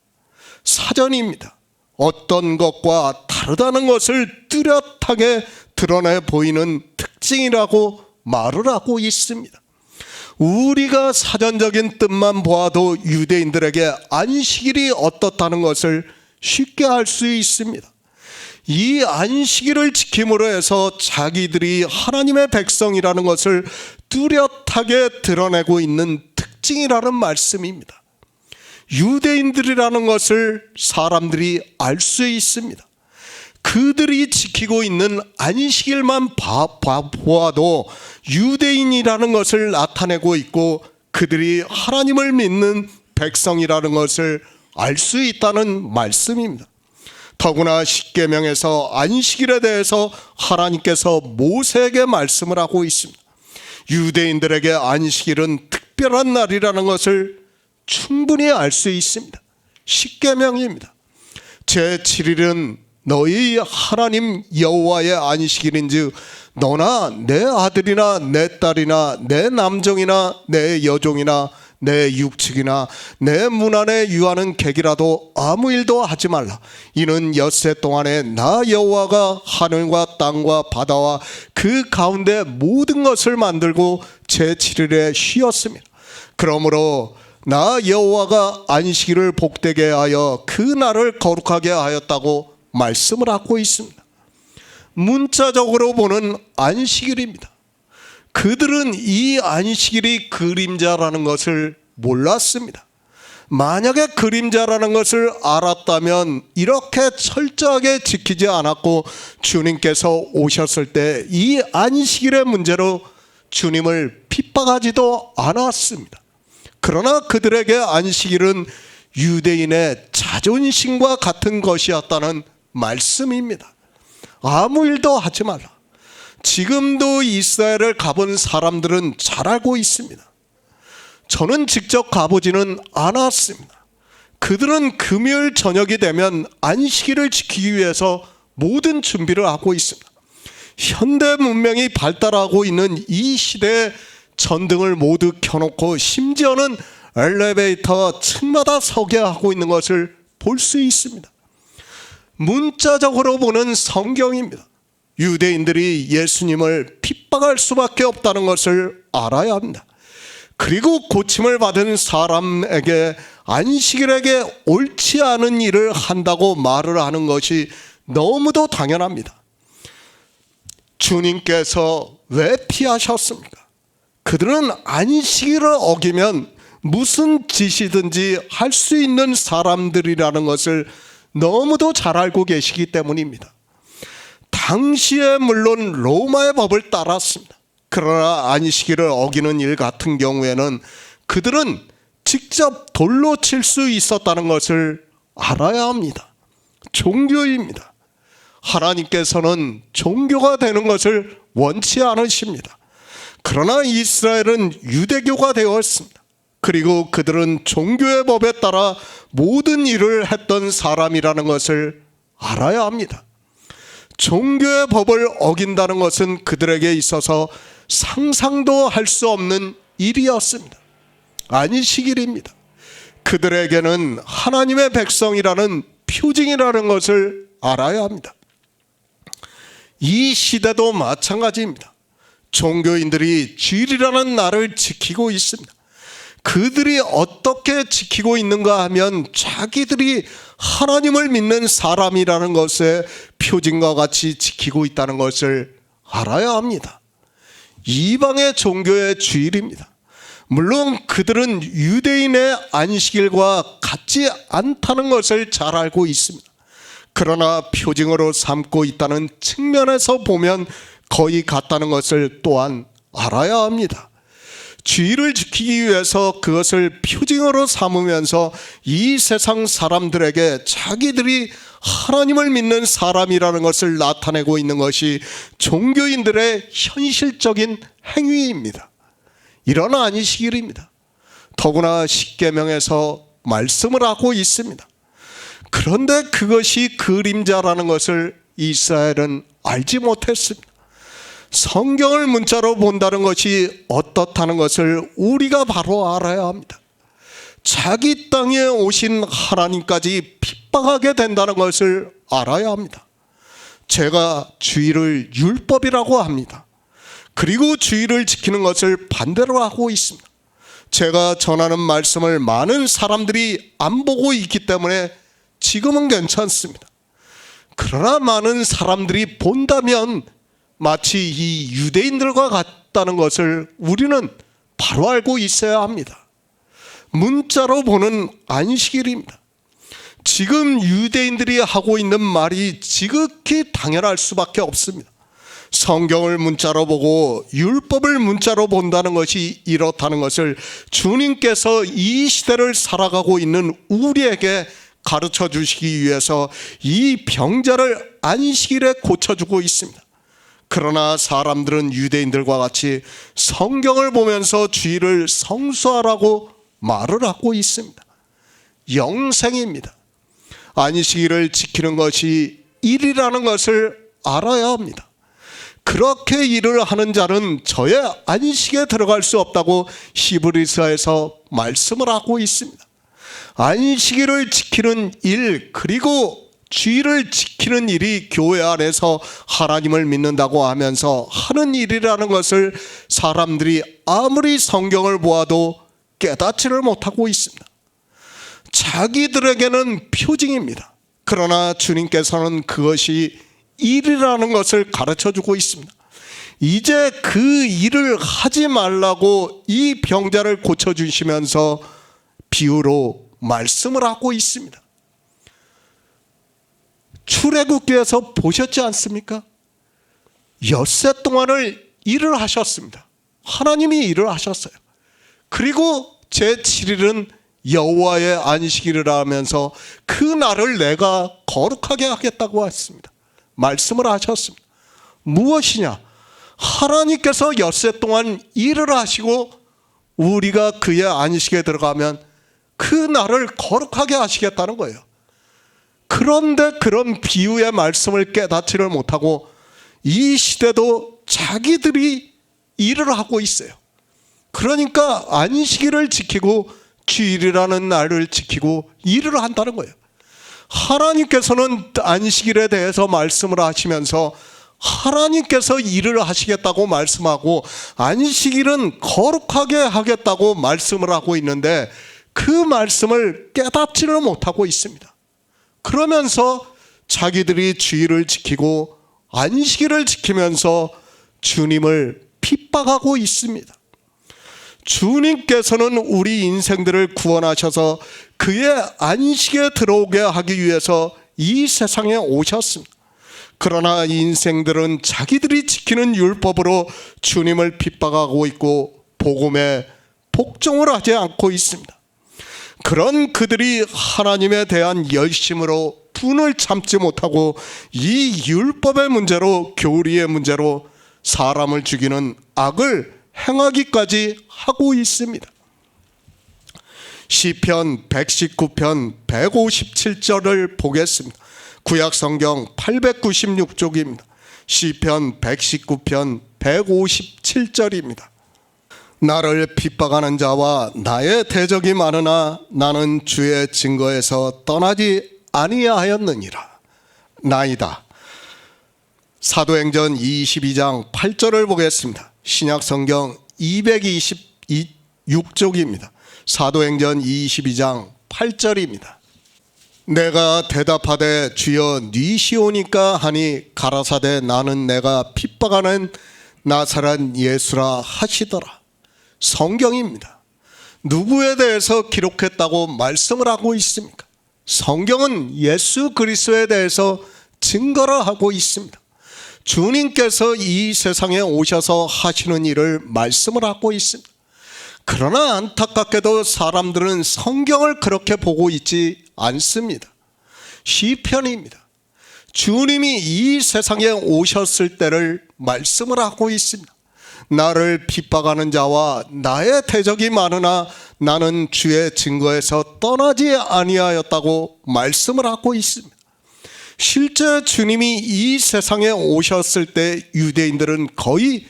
사전입니다. 어떤 것과 다르다는 것을 뚜렷하게 드러내 보이는 특징이라고 말을 하고 있습니다. 우리가 사전적인 뜻만 보아도 유대인들에게 안식일이 어떻다는 것을 쉽게 알 수 있습니다. 이 안식일을 지킴으로 해서 자기들이 하나님의 백성이라는 것을 뚜렷하게 드러내고 있는 특징이라는 말씀입니다. 유대인들이라는 것을 사람들이 알 수 있습니다. 그들이 지키고 있는 안식일만 보아도 유대인이라는 것을 나타내고 있고 그들이 하나님을 믿는 백성이라는 것을 알 수 있다는 말씀입니다. 더구나 십계명에서 안식일에 대해서 하나님께서 모세에게 말씀을 하고 있습니다. 유대인들에게 안식일은 특별한 날이라는 것을 충분히 알 수 있습니다. 십계명입니다. 제7일은 너희 하나님 여호와의 안식일인즉 너나 내 아들이나 내 딸이나 내 남종이나 내 여종이나 내 육축이나 내 문 안에 유하는 객이라도 아무 일도 하지 말라. 이는 엿새 동안에 나 여호와가 하늘과 땅과 바다와 그 가운데 모든 것을 만들고 제7일에 쉬었습니다. 그러므로 나 여호와가 안식일을 복되게 하여 그 날을 거룩하게 하였다고 말씀을 하고 있습니다. 문자적으로 보는 안식일입니다. 그들은 이 안식일이 그림자라는 것을 몰랐습니다. 만약에 그림자라는 것을 알았다면 이렇게 철저하게 지키지 않았고 주님께서 오셨을 때 이 안식일의 문제로 주님을 핍박하지도 않았습니다. 그러나 그들에게 안식일은 유대인의 자존심과 같은 것이었다는 말씀입니다. 아무 일도 하지 말라. 지금도 이스라엘을 가본 사람들은 잘 알고 있습니다. 저는 직접 가보지는 않았습니다. 그들은 금요일 저녁이 되면 안식일을 지키기 위해서 모든 준비를 하고 있습니다. 현대 문명이 발달하고 있는 이 시대에 전등을 모두 켜놓고 심지어는 엘리베이터 층마다 서게 하고 있는 것을 볼 수 있습니다. 문자적으로 보는 성경입니다. 유대인들이 예수님을 핍박할 수밖에 없다는 것을 알아야 합니다. 그리고 고침을 받은 사람에게 안식일에게 옳지 않은 일을 한다고 말을 하는 것이 너무도 당연합니다. 주님께서 왜 피하셨습니까? 그들은 안식일을 어기면 무슨 짓이든지 할 수 있는 사람들이라는 것을 너무도 잘 알고 계시기 때문입니다. 당시에 물론 로마의 법을 따랐습니다. 그러나 안식일을 어기는 일 같은 경우에는 그들은 직접 돌로 칠 수 있었다는 것을 알아야 합니다. 종교입니다. 하나님께서는 종교가 되는 것을 원치 않으십니다. 그러나 이스라엘은 유대교가 되었습니다. 그리고 그들은 종교의 법에 따라 모든 일을 했던 사람이라는 것을 알아야 합니다. 종교의 법을 어긴다는 것은 그들에게 있어서 상상도 할 수 없는 일이었습니다. 안식일입니다. 그들에게는 하나님의 백성이라는 표징이라는 것을 알아야 합니다. 이 시대도 마찬가지입니다. 종교인들이 주일이라는 날을 지키고 있습니다. 그들이 어떻게 지키고 있는가 하면 자기들이 하나님을 믿는 사람이라는 것의 표징과 같이 지키고 있다는 것을 알아야 합니다. 이방의 종교의 주일입니다. 물론 그들은 유대인의 안식일과 같지 않다는 것을 잘 알고 있습니다. 그러나 표징으로 삼고 있다는 측면에서 보면 거의 같다는 것을 또한 알아야 합니다. 주의를 지키기 위해서 그것을 표징으로 삼으면서 이 세상 사람들에게 자기들이 하나님을 믿는 사람이라는 것을 나타내고 있는 것이 종교인들의 현실적인 행위입니다. 이런 안식일입니다. 더구나 십계명에서 말씀을 하고 있습니다. 그런데 그것이 그림자라는 것을 이스라엘은 알지 못했습니다. 성경을 문자로 본다는 것이 어떻다는 것을 우리가 바로 알아야 합니다. 자기 땅에 오신 하나님까지 핍박하게 된다는 것을 알아야 합니다. 제가 주의를 율법이라고 합니다. 그리고 주의를 지키는 것을 반대로 하고 있습니다. 제가 전하는 말씀을 많은 사람들이 안 보고 있기 때문에 지금은 괜찮습니다. 그러나 많은 사람들이 본다면 마치 이 유대인들과 같다는 것을 우리는 바로 알고 있어야 합니다. 문자로 보는 안식일입니다. 지금 유대인들이 하고 있는 말이 지극히 당연할 수밖에 없습니다. 성경을 문자로 보고 율법을 문자로 본다는 것이 이렇다는 것을 주님께서 이 시대를 살아가고 있는 우리에게 가르쳐 주시기 위해서 이 병자를 안식일에 고쳐주고 있습니다. 그러나 사람들은 유대인들과 같이 성경을 보면서 주일을 성수하라고 말을 하고 있습니다. 영생입니다. 안식일을 지키는 것이 일이라는 것을 알아야 합니다. 그렇게 일을 하는 자는 저의 안식에 들어갈 수 없다고 히브리서에서 말씀을 하고 있습니다. 안식일을 지키는 일, 그리고 주일을 지키는 일이 교회 안에서 하나님을 믿는다고 하면서 하는 일이라는 것을 사람들이 아무리 성경을 보아도 깨닫지를 못하고 있습니다. 자기들에게는 표징입니다. 그러나 주님께서는 그것이 일이라는 것을 가르쳐주고 있습니다. 이제 그 일을 하지 말라고 이 병자를 고쳐주시면서 비유로 말씀을 하고 있습니다. 출애굽기에서 보셨지 않습니까? 엿새 동안을 일을 하셨습니다. 하나님이 일을 하셨어요. 그리고 제7일은 여호와의 안식일이라 하면서 그 날을 내가 거룩하게 하겠다고 했습니다. 말씀을 하셨습니다. 무엇이냐? 하나님께서 엿새 동안 일을 하시고 우리가 그의 안식에 들어가면 그 날을 거룩하게 하시겠다는 거예요. 그런데 그런 비유의 말씀을 깨닫지를 못하고 이 시대도 자기들이 일을 하고 있어요. 그러니까 안식일을 지키고 주일이라는 날을 지키고 일을 한다는 거예요. 하나님께서는 안식일에 대해서 말씀을 하시면서 하나님께서 일을 하시겠다고 말씀하고 안식일은 거룩하게 하겠다고 말씀을 하고 있는데 그 말씀을 깨닫지를 못하고 있습니다. 그러면서 자기들이 주일을 지키고 안식일을 지키면서 주님을 핍박하고 있습니다. 주님께서는 우리 인생들을 구원하셔서 그의 안식에 들어오게 하기 위해서 이 세상에 오셨습니다. 그러나 인생들은 자기들이 지키는 율법으로 주님을 핍박하고 있고 복음에 복종을 하지 않고 있습니다. 그런 그들이 하나님에 대한 열심으로 분을 참지 못하고 이 율법의 문제로, 교리의 문제로 사람을 죽이는 악을 행하기까지 하고 있습니다. 시편 119편 157절을 보겠습니다. 구약성경 896쪽입니다. 시편 119편 157절입니다. 나를 핍박하는 자와 나의 대적이 많으나 나는 주의 증거에서 떠나지 아니하였느니라. 나이다. 사도행전 22장 8절을 보겠습니다. 신약성경 226쪽입니다. 사도행전 22장 8절입니다. 내가 대답하되 주여 니시오니까 하니 가라사대 나는 내가 핍박하는 나사렛 예수라 하시더라. 성경입니다. 누구에 대해서 기록했다고 말씀을 하고 있습니까? 성경은 예수 그리스도에 대해서 증거를 하고 있습니다. 주님께서 이 세상에 오셔서 하시는 일을 말씀을 하고 있습니다. 그러나 안타깝게도 사람들은 성경을 그렇게 보고 있지 않습니다. 시편입니다. 주님이 이 세상에 오셨을 때를 말씀을 하고 있습니다. 나를 핍박하는 자와 나의 대적이 많으나 나는 주의 증거에서 떠나지 아니하였다고 말씀을 하고 있습니다. 실제 주님이 이 세상에 오셨을 때 유대인들은 거의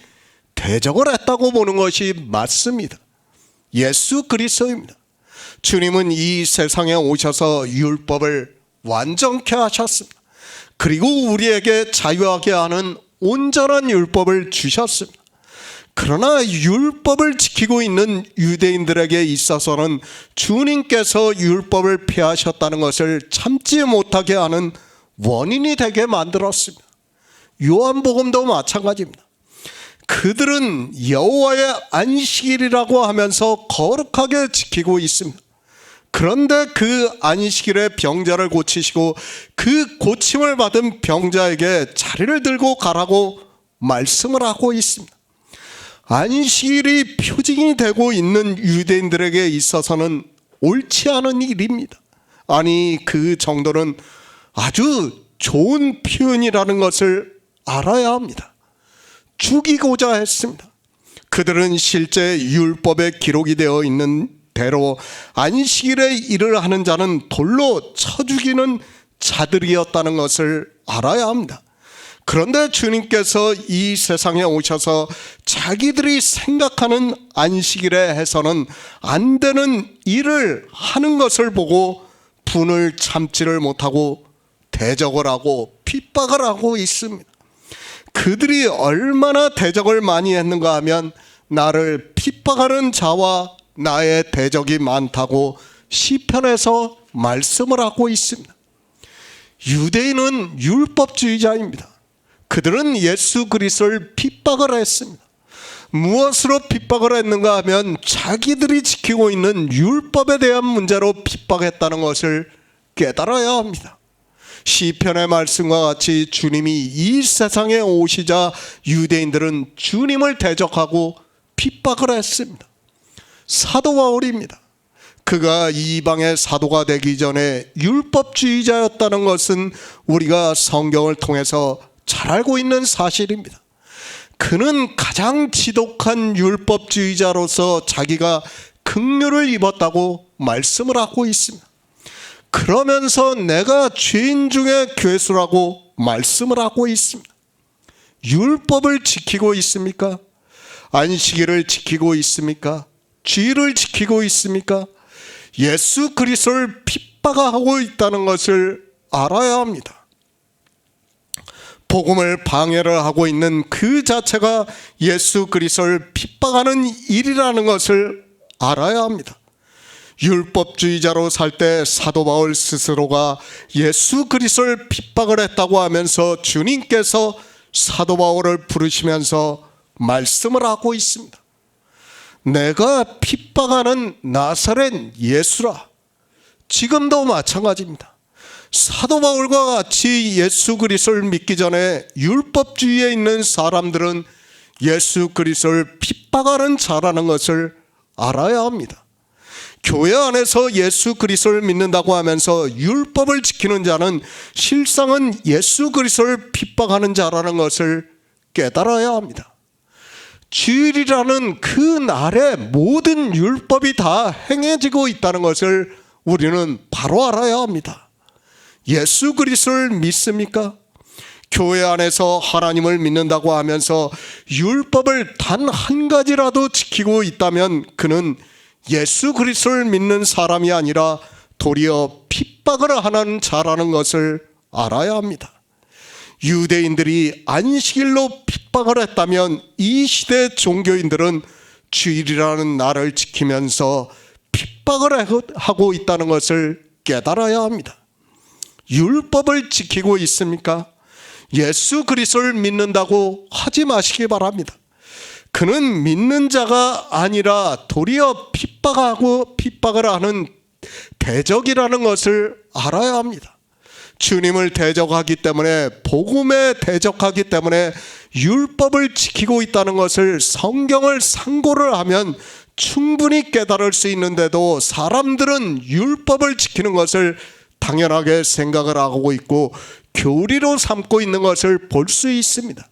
대적을 했다고 보는 것이 맞습니다. 예수 그리스도입니다. 주님은 이 세상에 오셔서 율법을 완전케 하셨습니다. 그리고 우리에게 자유하게 하는 온전한 율법을 주셨습니다. 그러나 율법을 지키고 있는 유대인들에게 있어서는 주님께서 율법을 폐하셨다는 것을 참지 못하게 하는 원인이 되게 만들었습니다. 요한복음도 마찬가지입니다. 그들은 여호와의 안식일이라고 하면서 거룩하게 지키고 있습니다. 그런데 그 안식일에 병자를 고치시고 그 고침을 받은 병자에게 자리를 들고 가라고 말씀을 하고 있습니다. 안식일이 표징이 되고 있는 유대인들에게 있어서는 옳지 않은 일입니다. 아니, 그 정도는 아주 좋은 표현이라는 것을 알아야 합니다. 죽이고자 했습니다. 그들은 실제 율법에 기록이 되어 있는 대로 안식일에 일을 하는 자는 돌로 쳐 죽이는 자들이었다는 것을 알아야 합니다. 그런데 주님께서 이 세상에 오셔서 자기들이 생각하는 안식일에 해서는 안 되는 일을 하는 것을 보고 분을 참지를 못하고 대적을 하고 핍박을 하고 있습니다. 그들이 얼마나 대적을 많이 했는가 하면 나를 핍박하는 자와 나의 대적이 많다고 시편에서 말씀을 하고 있습니다. 유대인은 율법주의자입니다. 그들은 예수 그리스도를 핍박을 했습니다. 무엇으로 핍박을 했는가 하면 자기들이 지키고 있는 율법에 대한 문제로 핍박했다는 것을 깨달아야 합니다. 시편의 말씀과 같이 주님이 이 세상에 오시자 유대인들은 주님을 대적하고 핍박을 했습니다. 사도 바울입니다. 그가 이방의 사도가 되기 전에 율법주의자였다는 것은 우리가 성경을 통해서 잘 알고 있는 사실입니다. 그는 가장 지독한 율법주의자로서 자기가 긍휼을 입었다고 말씀을 하고 있습니다. 그러면서 내가 죄인 중에 괴수라고 말씀을 하고 있습니다. 율법을 지키고 있습니까? 안식일을 지키고 있습니까? 주의를 지키고 있습니까? 예수 그리스도를 핍박하고 있다는 것을 알아야 합니다. 복음을 방해를 하고 있는 그 자체가 예수 그리스도를 핍박하는 일이라는 것을 알아야 합니다. 율법주의자로 살 때 사도 바울 스스로가 예수 그리스도를 핍박을 했다고 하면서 주님께서 사도 바울을 부르시면서 말씀을 하고 있습니다. 내가 핍박하는 나사렛 예수라. 지금도 마찬가지입니다. 사도 바울과 같이 예수 그리스도를 믿기 전에 율법주의에 있는 사람들은 예수 그리스도를 핍박하는 자라는 것을 알아야 합니다. 교회 안에서 예수 그리스도를 믿는다고 하면서 율법을 지키는 자는 실상은 예수 그리스도를 핍박하는 자라는 것을 깨달아야 합니다. 주일이라는 그 날에 모든 율법이 다 행해지고 있다는 것을 우리는 바로 알아야 합니다. 예수 그리스도를 믿습니까? 교회 안에서 하나님을 믿는다고 하면서 율법을 단 한 가지라도 지키고 있다면 그는 예수 그리스도를 믿는 사람이 아니라 도리어 핍박을 하는 자라는 것을 알아야 합니다. 유대인들이 안식일로 핍박을 했다면 이 시대 종교인들은 주일이라는 날을 지키면서 핍박을 하고 있다는 것을 깨달아야 합니다. 율법을 지키고 있습니까? 예수 그리스도를 믿는다고 하지 마시기 바랍니다. 그는 믿는 자가 아니라 도리어 핍박을 하는 대적이라는 것을 알아야 합니다. 주님을 대적하기 때문에, 복음에 대적하기 때문에 율법을 지키고 있다는 것을 성경을 상고를 하면 충분히 깨달을 수 있는데도 사람들은 율법을 지키는 것을 당연하게 생각을 하고 있고 교리로 삼고 있는 것을 볼 수 있습니다.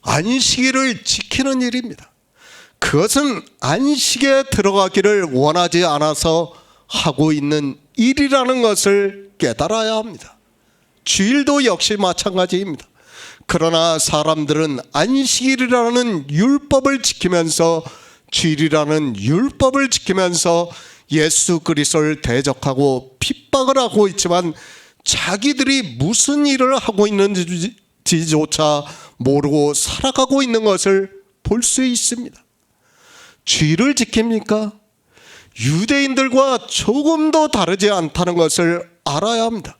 안식일을 지키는 일입니다. 그것은 안식에 들어가기를 원하지 않아서 하고 있는 일이라는 것을 깨달아야 합니다. 주일도 역시 마찬가지입니다. 그러나 사람들은 안식일이라는 율법을 지키면서, 주일이라는 율법을 지키면서 예수 그리스도를 대적하고 핍박을 하고 있지만 자기들이 무슨 일을 하고 있는지조차 모르고 살아가고 있는 것을 볼 수 있습니다. 주일을 지킵니까? 유대인들과 조금도 다르지 않다는 것을 알아야 합니다.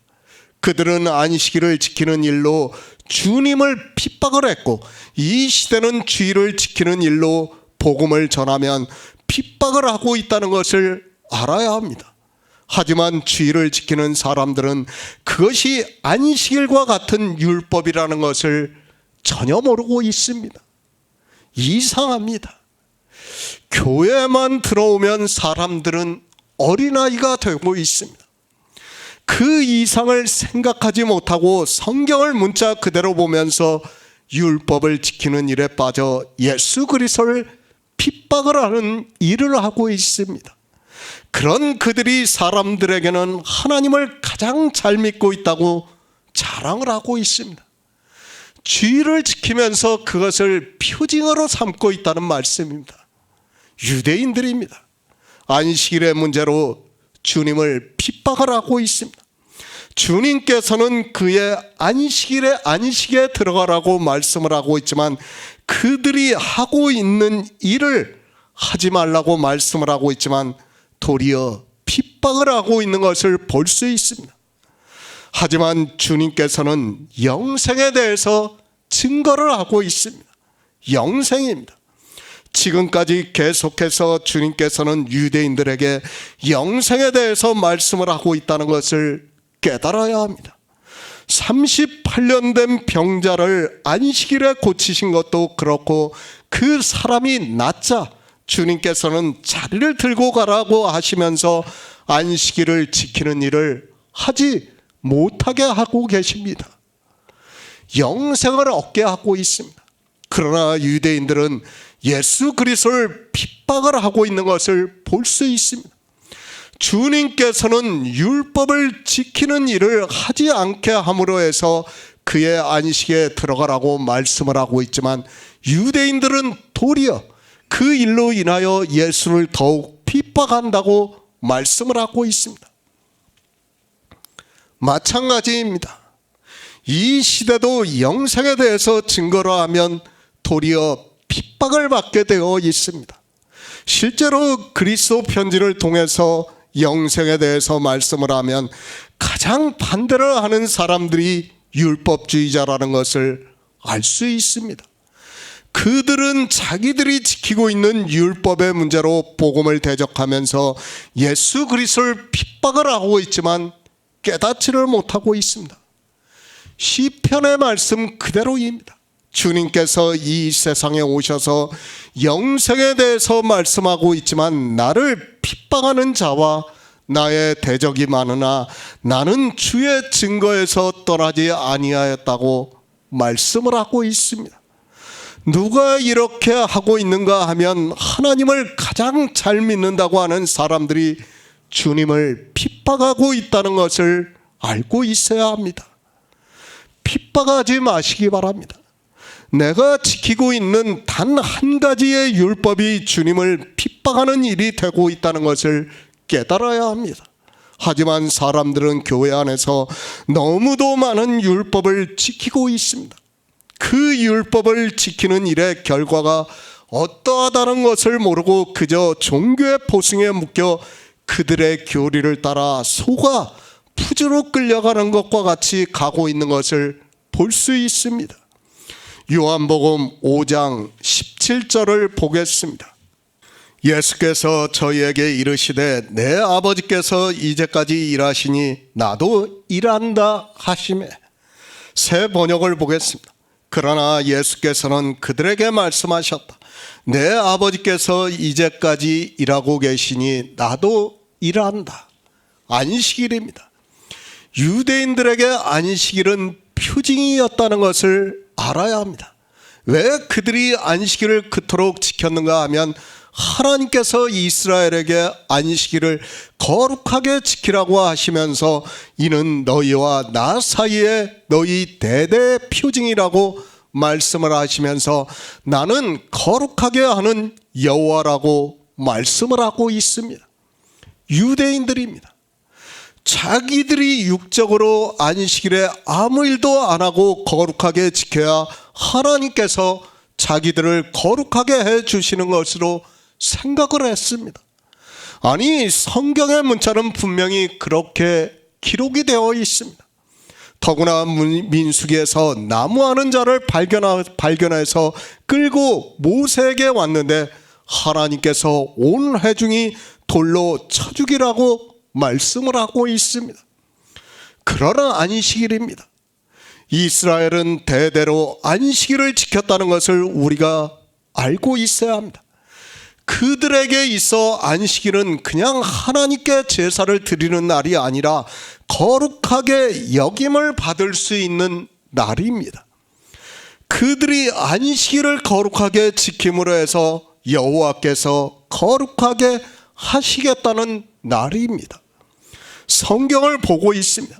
그들은 안식일을 지키는 일로 주님을 핍박을 했고 이 시대는 주일을 지키는 일로 복음을 전하면 핍박을 하고 있다는 것을 알아야 합니다. 하지만 주일을 지키는 사람들은 그것이 안식일과 같은 율법이라는 것을 전혀 모르고 있습니다. 이상합니다. 교회만 들어오면 사람들은 어린아이가 되고 있습니다. 그 이상을 생각하지 못하고 성경을 문자 그대로 보면서 율법을 지키는 일에 빠져 예수 그리스도를 핍박을 하는 일을 하고 있습니다. 그런 그들이 사람들에게는 하나님을 가장 잘 믿고 있다고 자랑을 하고 있습니다. 주일을 지키면서 그것을 표징으로 삼고 있다는 말씀입니다. 유대인들입니다. 안식일의 문제로 주님을 핍박을 하고 있습니다. 주님께서는 그의 안식에 들어가라고 말씀을 하고 있지만 그들이 하고 있는 일을 하지 말라고 말씀을 하고 있지만 도리어 핍박을 하고 있는 것을 볼 수 있습니다. 하지만 주님께서는 영생에 대해서 증거를 하고 있습니다. 영생입니다. 지금까지 계속해서 주님께서는 유대인들에게 영생에 대해서 말씀을 하고 있다는 것을 깨달아야 합니다. 38년 된 병자를 안식일에 고치신 것도 그렇고 그 사람이 낫자 주님께서는 자리를 들고 가라고 하시면서 안식일을 지키는 일을 하지 못하게 하고 계십니다. 영생을 얻게 하고 있습니다. 그러나 유대인들은 예수 그리스도를 핍박을 하고 있는 것을 볼 수 있습니다. 주님께서는 율법을 지키는 일을 하지 않게 함으로 해서 그의 안식에 들어가라고 말씀을 하고 있지만 유대인들은 도리어 그 일로 인하여 예수를 더욱 핍박한다고 말씀을 하고 있습니다. 마찬가지입니다. 이 시대도 영생에 대해서 증거를 하면 도리어 핍박을 받게 되어 있습니다. 실제로 그리스도 편지를 통해서 영생에 대해서 말씀을 하면 가장 반대를 하는 사람들이 율법주의자라는 것을 알 수 있습니다. 그들은 자기들이 지키고 있는 율법의 문제로 복음을 대적하면서 예수 그리스도를 핍박을 하고 있지만 깨닫지를 못하고 있습니다. 시편의 말씀 그대로입니다. 주님께서 이 세상에 오셔서 영생에 대해서 말씀하고 있지만 나를 핍박하는 자와 나의 대적이 많으나 나는 주의 증거에서 떠나지 아니하였다고 말씀을 하고 있습니다. 누가 이렇게 하고 있는가 하면 하나님을 가장 잘 믿는다고 하는 사람들이 주님을 핍박하고 있다는 것을 알고 있어야 합니다. 핍박하지 마시기 바랍니다. 내가 지키고 있는 단 한 가지의 율법이 주님을 핍박하는 일이 되고 있다는 것을 깨달아야 합니다. 하지만 사람들은 교회 안에서 너무도 많은 율법을 지키고 있습니다. 그 율법을 지키는 일의 결과가 어떠하다는 것을 모르고 그저 종교의 보승에 묶여 그들의 교리를 따라 속아 푸주로 끌려가는 것과 같이 가고 있는 것을 볼 수 있습니다. 요한복음 5장 17절을 보겠습니다. 예수께서 저희에게 이르시되 내 아버지께서 이제까지 일하시니 나도 일한다 하시매. 새 번역을 보겠습니다. 그러나 예수께서는 그들에게 말씀하셨다. 내 아버지께서 이제까지 일하고 계시니 나도 일한다. 안식일입니다. 유대인들에게 안식일은 표징이었다는 것을 알아야 합니다. 왜 그들이 안식일을 그토록 지켰는가 하면 하나님께서 이스라엘에게 안식일을 거룩하게 지키라고 하시면서 이는 너희와 나 사이에 너희 대대의 표징이라고 말씀을 하시면서 나는 거룩하게 하는 여호와라고 말씀을 하고 있습니다. 유대인들입니다. 자기들이 육적으로 안식일에 아무 일도 안 하고 거룩하게 지켜야 하나님께서 자기들을 거룩하게 해 주시는 것으로 생각을 했습니다. 아니, 성경의 문자는 분명히 그렇게 기록이 되어 있습니다. 더구나 민수기에서 나무하는 자를 발견해서 끌고 모세에게 왔는데 하나님께서 온 회중이 돌로 쳐 죽이라고 말씀을 하고 있습니다. 그러나 안식일입니다. 이스라엘은 대대로 안식일을 지켰다는 것을 우리가 알고 있어야 합니다. 그들에게 있어 안식일은 그냥 하나님께 제사를 드리는 날이 아니라 거룩하게 여김을 받을 수 있는 날입니다. 그들이 안식일을 거룩하게 지킴으로 해서 여호와께서 거룩하게 하시겠다는 날입니다. 성경을 보고 있습니다.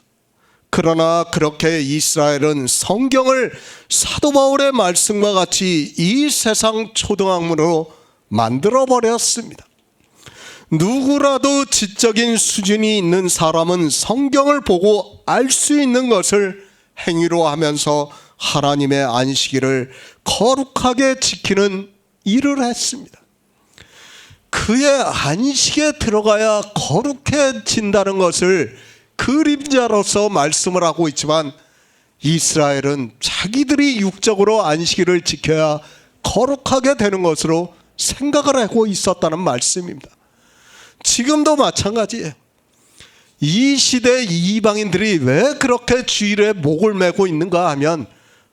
그러나 그렇게 이스라엘은 성경을 사도 바울의 말씀과 같이 이 세상 초등학문으로 만들어버렸습니다. 누구라도 지적인 수준이 있는 사람은 성경을 보고 알 수 있는 것을 행위로 하면서 하나님의 안식일을 거룩하게 지키는 일을 했습니다. 그의 안식에 들어가야 거룩해진다는 것을 그림자로서 말씀을 하고 있지만 이스라엘은 자기들이 육적으로 안식일을 지켜야 거룩하게 되는 것으로 생각을 하고 있었다는 말씀입니다. 지금도 마찬가지예요. 이 시대 이방인들이 왜 그렇게 주일에 목을 메고 있는가 하면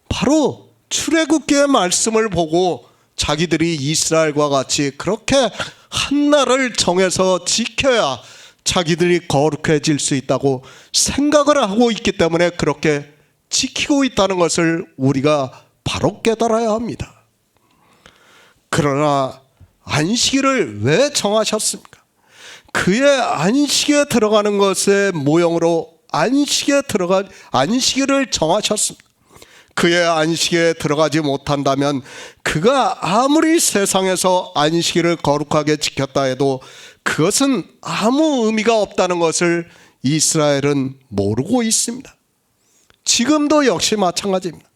바로 출애굽기의 말씀을 보고 자기들이 이스라엘과 같이 그렇게 한 날을 정해서 지켜야 자기들이 거룩해질 수 있다고 생각을 하고 있기 때문에 그렇게 지키고 있다는 것을 우리가 바로 깨달아야 합니다. 그러나 안식일을 왜 정하셨습니까? 그의 안식에 들어가는 것의 모형으로 안식일을 정하셨습니다. 그의 안식에 들어가지 못한다면 그가 아무리 세상에서 안식일을 거룩하게 지켰다 해도 그것은 아무 의미가 없다는 것을 이스라엘은 모르고 있습니다. 지금도 역시 마찬가지입니다.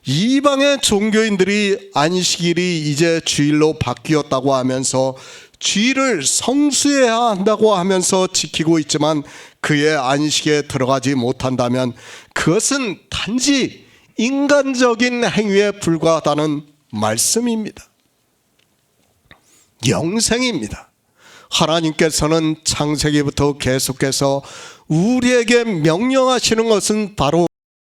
이방의 종교인들이 안식일이 이제 주일로 바뀌었다고 하면서 주일을 성수해야 한다고 하면서 지키고 있지만 그의 안식에 들어가지 못한다면 그것은 단지 인간적인 행위에 불과하다는 말씀입니다. 영생입니다. 하나님께서는 창세기부터 계속해서 우리에게 명령하시는 것은 바로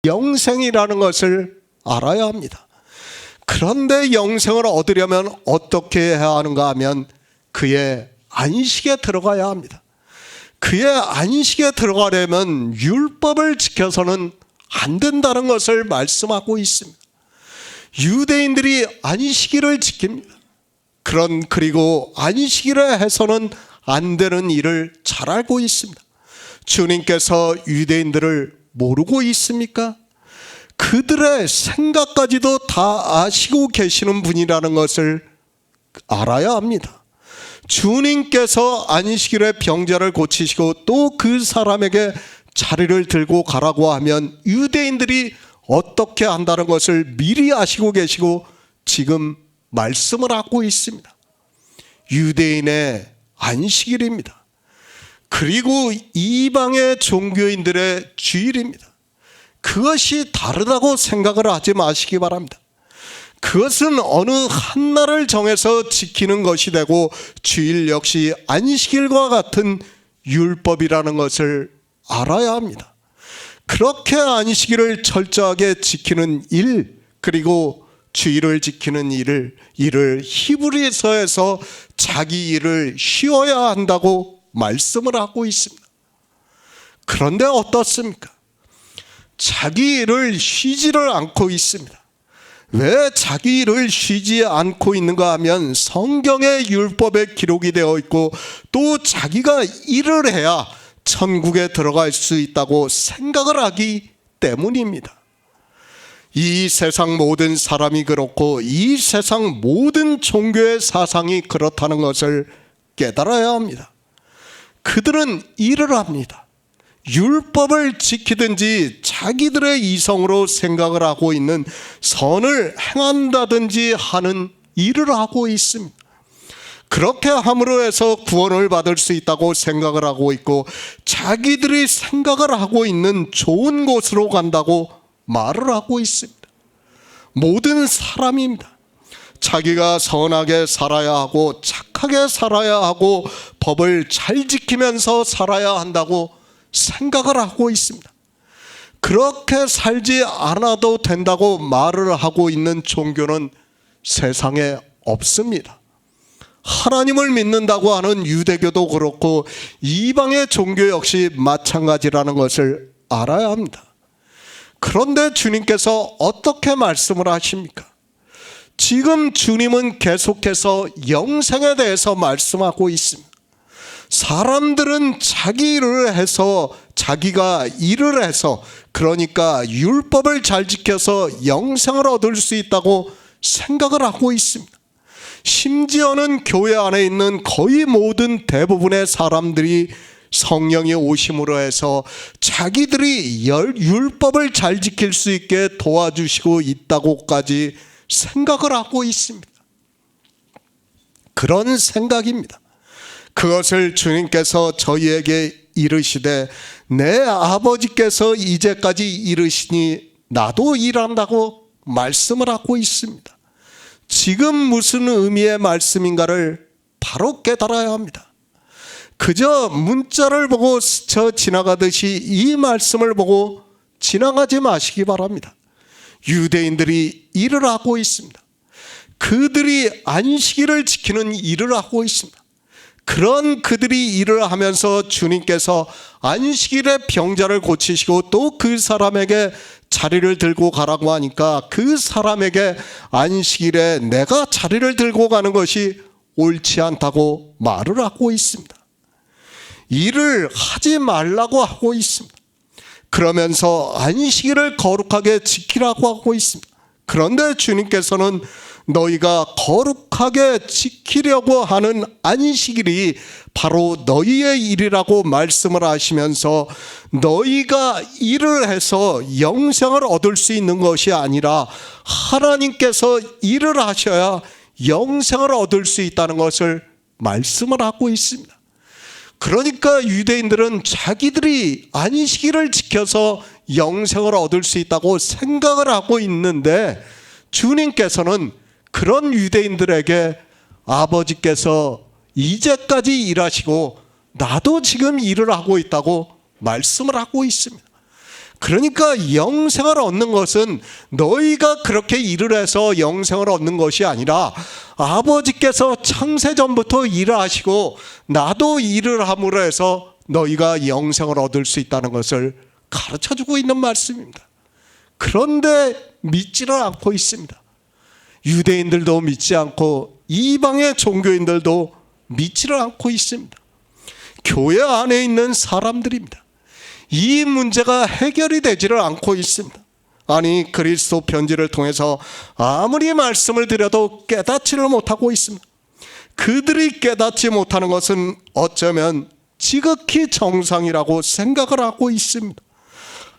영생이라는 것을 알아야 합니다. 그런데 영생을 얻으려면 어떻게 해야 하는가 하면 그의 안식에 들어가야 합니다. 그의 안식에 들어가려면 율법을 지켜서는 안 된다는 것을 말씀하고 있습니다. 유대인들이 안식일을 지킵니다. 그리고 안식일에 해서는 안 되는 일을 잘 알고 있습니다. 주님께서 유대인들을 모르고 있습니까? 그들의 생각까지도 다 아시고 계시는 분이라는 것을 알아야 합니다. 주님께서 안식일에 병자를 고치시고 또 그 사람에게 자리를 들고 가라고 하면 유대인들이 어떻게 한다는 것을 미리 아시고 계시고 지금 말씀을 하고 있습니다. 유대인의 안식일입니다. 그리고 이방의 종교인들의 주일입니다. 그것이 다르다고 생각을 하지 마시기 바랍니다. 그것은 어느 한 날을 정해서 지키는 것이 되고 주일 역시 안식일과 같은 율법이라는 것을 알아야 합니다. 그렇게 안식일을 철저하게 지키는 일, 그리고 주일을 지키는 일을 히브리서에서 자기 일을 쉬어야 한다고 말씀을 하고 있습니다. 그런데 어떻습니까? 자기 일을 쉬지를 않고 있습니다. 왜 자기 일을 쉬지 않고 있는가 하면 성경의 율법에 기록이 되어 있고 또 자기가 일을 해야 천국에 들어갈 수 있다고 생각을 하기 때문입니다. 이 세상 모든 사람이 그렇고 이 세상 모든 종교의 사상이 그렇다는 것을 깨달아야 합니다. 그들은 일을 합니다. 율법을 지키든지 자기들의 이성으로 생각을 하고 있는 선을 행한다든지 하는 일을 하고 있습니다. 그렇게 함으로 해서 구원을 받을 수 있다고 생각을 하고 있고 자기들이 생각을 하고 있는 좋은 곳으로 간다고 말을 하고 있습니다. 모든 사람입니다. 자기가 선하게 살아야 하고 착하게 살아야 하고 법을 잘 지키면서 살아야 한다고 생각을 하고 있습니다. 그렇게 살지 않아도 된다고 말을 하고 있는 종교는 세상에 없습니다. 하나님을 믿는다고 하는 유대교도 그렇고 이방의 종교 역시 마찬가지라는 것을 알아야 합니다. 그런데 주님께서 어떻게 말씀을 하십니까? 지금 주님은 계속해서 영생에 대해서 말씀하고 있습니다. 사람들은 자기 일을 해서 자기가 일을 해서 그러니까 율법을 잘 지켜서 영생을 얻을 수 있다고 생각을 하고 있습니다. 심지어는 교회 안에 있는 거의 모든 대부분의 사람들이 성령이 오심으로 해서 자기들이 율법을 잘 지킬 수 있게 도와주시고 있다고까지 생각을 하고 있습니다. 그런 생각입니다. 그것을 주님께서 저희에게 이르시되 내 아버지께서 이제까지 이르시니 나도 일한다고 말씀을 하고 있습니다. 지금 무슨 의미의 말씀인가를 바로 깨달아야 합니다. 그저 문자를 보고 스쳐 지나가듯이 이 말씀을 보고 지나가지 마시기 바랍니다. 유대인들이 일을 하고 있습니다. 그들이 안식일을 지키는 일을 하고 있습니다. 그런 그들이 일을 하면서 주님께서 안식일에 병자를 고치시고 또 그 사람에게 자리를 들고 가라고 하니까 그 사람에게 안식일에 내가 자리를 들고 가는 것이 옳지 않다고 말을 하고 있습니다. 일을 하지 말라고 하고 있습니다. 그러면서 안식일을 거룩하게 지키라고 하고 있습니다. 그런데 주님께서는 너희가 거룩하게 지키려고 하는 안식일이 바로 너희의 일이라고 말씀을 하시면서 너희가 일을 해서 영생을 얻을 수 있는 것이 아니라 하나님께서 일을 하셔야 영생을 얻을 수 있다는 것을 말씀을 하고 있습니다. 그러니까 유대인들은 자기들이 안식일을 지켜서 영생을 얻을 수 있다고 생각을 하고 있는데 주님께서는 그런 유대인들에게 아버지께서 이제까지 일하시고 나도 지금 일을 하고 있다고 말씀을 하고 있습니다. 그러니까 영생을 얻는 것은 너희가 그렇게 일을 해서 영생을 얻는 것이 아니라 아버지께서 창세전부터 일을 하시고 나도 일을 함으로 해서 너희가 영생을 얻을 수 있다는 것을 가르쳐주고 있는 말씀입니다. 그런데 믿지를 않고 있습니다. 유대인들도 믿지 않고 이방의 종교인들도 믿지를 않고 있습니다. 교회 안에 있는 사람들입니다. 이 문제가 해결이 되지를 않고 있습니다. 아니, 그리스도 편지를 통해서 아무리 말씀을 드려도 깨닫지를 못하고 있습니다. 그들이 깨닫지 못하는 것은 어쩌면 지극히 정상이라고 생각을 하고 있습니다.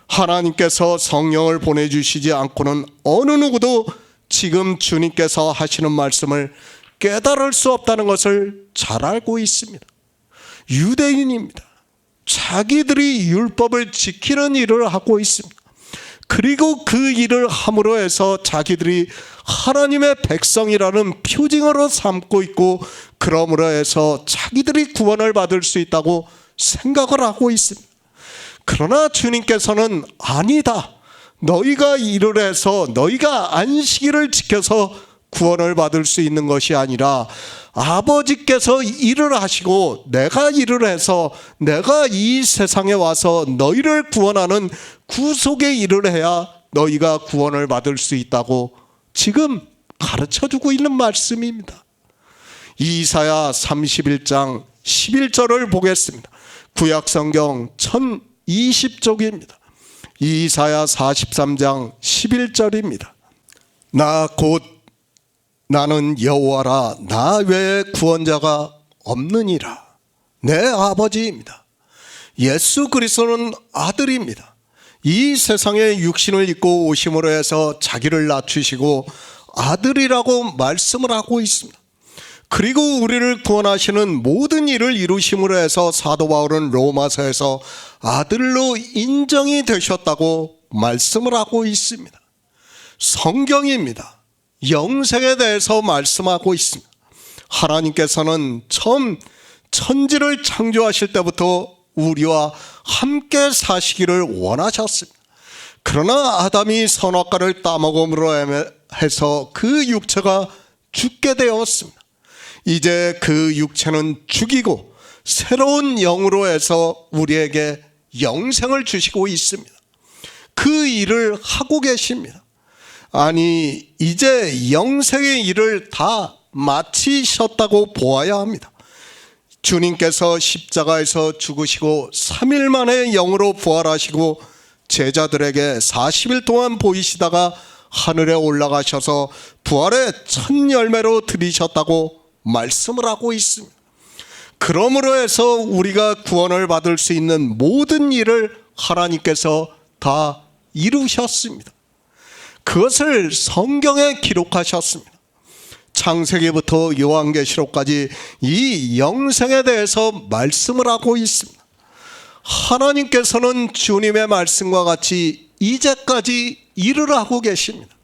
하나님께서 성령을 보내주시지 않고는 어느 누구도 지금 주님께서 하시는 말씀을 깨달을 수 없다는 것을 잘 알고 있습니다. 유대인입니다. 자기들이 율법을 지키는 일을 하고 있습니다. 그리고 그 일을 함으로 해서 자기들이 하나님의 백성이라는 표징으로 삼고 있고, 그러므로 해서 자기들이 구원을 받을 수 있다고 생각을 하고 있습니다. 그러나 주님께서는 아니다. 너희가 일을 해서 너희가 안식일을 지켜서 구원을 받을 수 있는 것이 아니라 아버지께서 일을 하시고 내가 일을 해서 내가 이 세상에 와서 너희를 구원하는 구속의 일을 해야 너희가 구원을 받을 수 있다고 지금 가르쳐주고 있는 말씀입니다. 이사야 31장 11절을 보겠습니다. 구약성경 1020쪽입니다. 이사야 43장 11절입니다. 나 곧 나는 여호와라, 나 외에 구원자가 없느니라. 내 아버지입니다. 예수 그리스도는 아들입니다. 이 세상에 육신을 입고 오심으로 해서 자기를 낮추시고 아들이라고 말씀을 하고 있습니다. 그리고 우리를 구원하시는 모든 일을 이루심으로 해서 사도 바울은 로마서에서 아들로 인정이 되셨다고 말씀을 하고 있습니다. 성경입니다. 영생에 대해서 말씀하고 있습니다. 하나님께서는 처음 천지를 창조하실 때부터 우리와 함께 사시기를 원하셨습니다. 그러나 아담이 선악과를 따먹음으로 해서 그 육체가 죽게 되었습니다. 이제 그 육체는 죽이고 새로운 영으로 해서 우리에게 영생을 주시고 있습니다. 그 일을 하고 계십니다. 아니, 이제 영생의 일을 다 마치셨다고 보아야 합니다. 주님께서 십자가에서 죽으시고 3일 만에 영으로 부활하시고 제자들에게 40일 동안 보이시다가 하늘에 올라가셔서 부활의 첫 열매로 드리셨다고 말씀을 하고 있습니다. 그러므로 해서 우리가 구원을 받을 수 있는 모든 일을 하나님께서 다 이루셨습니다. 그것을 성경에 기록하셨습니다. 창세기부터 요한계시록까지 이 영생에 대해서 말씀을 하고 있습니다. 하나님께서는 주님의 말씀과 같이 이제까지 일을 하고 계십니다.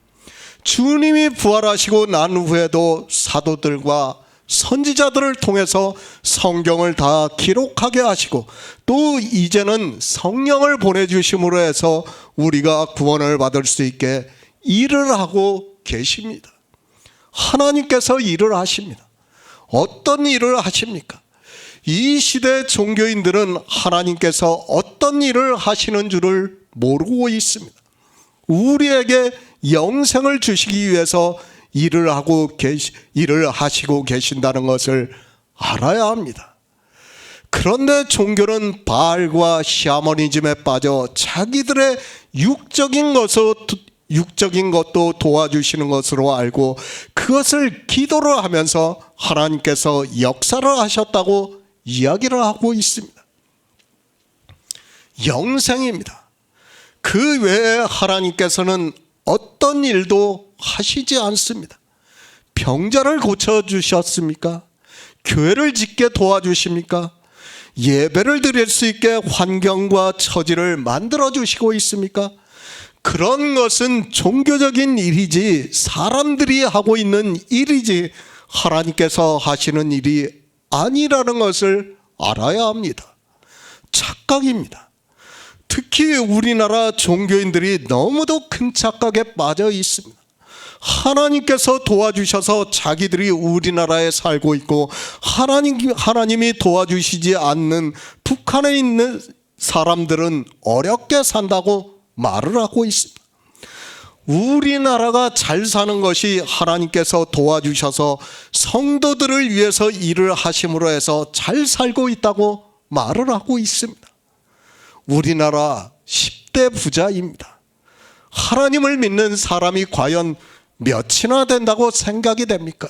주님이 부활하시고 난 후에도 사도들과 선지자들을 통해서 성경을 다 기록하게 하시고 또 이제는 성령을 보내주심으로 해서 우리가 구원을 받을 수 있게 일을 하고 계십니다. 하나님께서 일을 하십니다. 어떤 일을 하십니까? 이 시대 종교인들은 하나님께서 어떤 일을 하시는 줄을 모르고 있습니다. 우리에게 영생을 주시기 위해서 일을 하시고 계신다는 것을 알아야 합니다. 그런데 종교는 바알과 샤머니즘에 빠져 자기들의 육적인 것도 도와주시는 것으로 알고 그것을 기도를 하면서 하나님께서 역사를 하셨다고 이야기를 하고 있습니다. 영생입니다. 그 외에 하나님께서는 어떤 일도 하시지 않습니다. 병자를 고쳐주셨습니까? 교회를 짓게 도와주십니까? 예배를 드릴 수 있게 환경과 처지를 만들어주시고 있습니까? 그런 것은 종교적인 일이지 사람들이 하고 있는 일이지 하나님께서 하시는 일이 아니라는 것을 알아야 합니다. 착각입니다. 특히 우리나라 종교인들이 너무도 큰 착각에 빠져 있습니다. 하나님께서 도와주셔서 자기들이 우리나라에 살고 있고 하나님이 도와주시지 않는 북한에 있는 사람들은 어렵게 산다고 말을 하고 있습니다. 우리나라가 잘 사는 것이 하나님께서 도와주셔서 성도들을 위해서 일을 하심으로 해서 잘 살고 있다고 말을 하고 있습니다. 우리나라 10대 부자입니다. 하나님을 믿는 사람이 과연 몇이나 된다고 생각이 됩니까?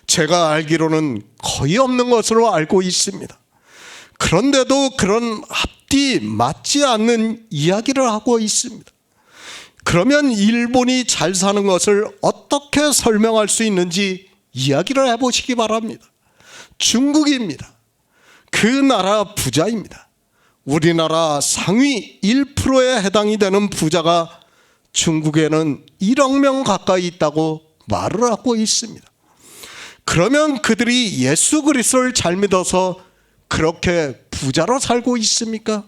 제가 알기로는 거의 없는 것으로 알고 있습니다. 그런데도 그런 앞뒤 맞지 않는 이야기를 하고 있습니다. 그러면 일본이 잘 사는 것을 어떻게 설명할 수 있는지 이야기를 해보시기 바랍니다. 중국입니다. 그 나라 부자입니다. 우리나라 상위 1%에 해당이 되는 부자가 중국에는 1억 명 가까이 있다고 말을 하고 있습니다. 그러면 그들이 예수 그리스도를 잘 믿어서 그렇게 부자로 살고 있습니까?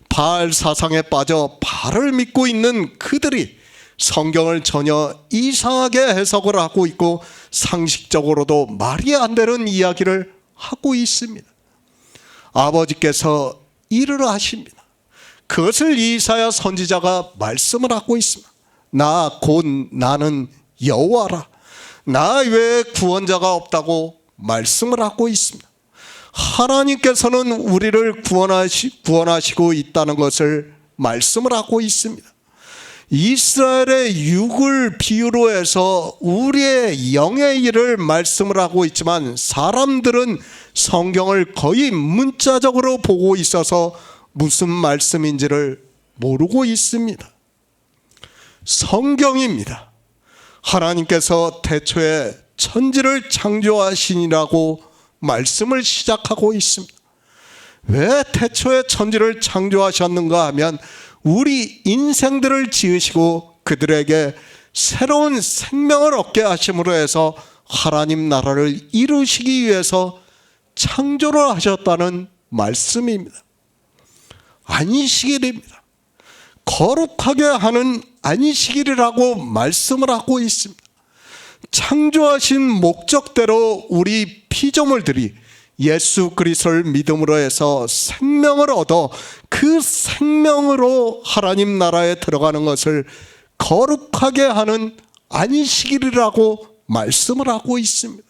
바알 사상에 빠져 바알을 믿고 있는 그들이 성경을 전혀 이상하게 해석을 하고 있고 상식적으로도 말이 안 되는 이야기를 하고 있습니다. 아버지께서 일을 하십니다. 그것을 이사야 선지자가 말씀을 하고 있습니다. 나 곧 나는 여호와라. 나 외에 구원자가 없다고 말씀을 하고 있습니다. 하나님께서는 우리를 구원하시고 있다는 것을 말씀을 하고 있습니다. 이스라엘의 육을 비유로 해서 우리의 영의 일을 말씀을 하고 있지만 사람들은 성경을 거의 문자적으로 보고 있어서 무슨 말씀인지를 모르고 있습니다. 성경입니다. 하나님께서 태초에 천지를 창조하시니라고 말씀을 시작하고 있습니다. 왜 태초에 천지를 창조하셨는가 하면 우리 인생들을 지으시고 그들에게 새로운 생명을 얻게 하심으로 해서 하나님 나라를 이루시기 위해서 창조를 하셨다는 말씀입니다. 안식일입니다. 거룩하게 하는 안식일이라고 말씀을 하고 있습니다. 창조하신 목적대로 우리 피조물들이 예수 그리스도를 믿음으로 해서 생명을 얻어 그 생명으로 하나님 나라에 들어가는 것을 거룩하게 하는 안식일이라고 말씀을 하고 있습니다.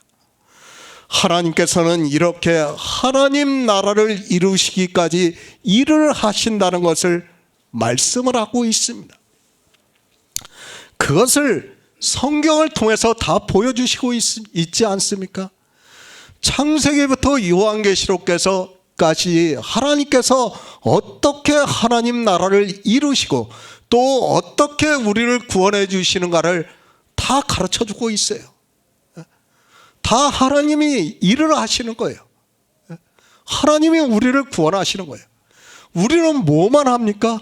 하나님께서는 이렇게 하나님 나라를 이루시기까지 일을 하신다는 것을 말씀을 하고 있습니다. 그것을 성경을 통해서 다 보여주시고 있지 않습니까? 창세기부터 요한계시록까지 하나님께서 어떻게 하나님 나라를 이루시고 또 어떻게 우리를 구원해 주시는가를 다 가르쳐 주고 있어요. 다 하나님이 일을 하시는 거예요. 하나님이 우리를 구원하시는 거예요. 우리는 뭐만 합니까?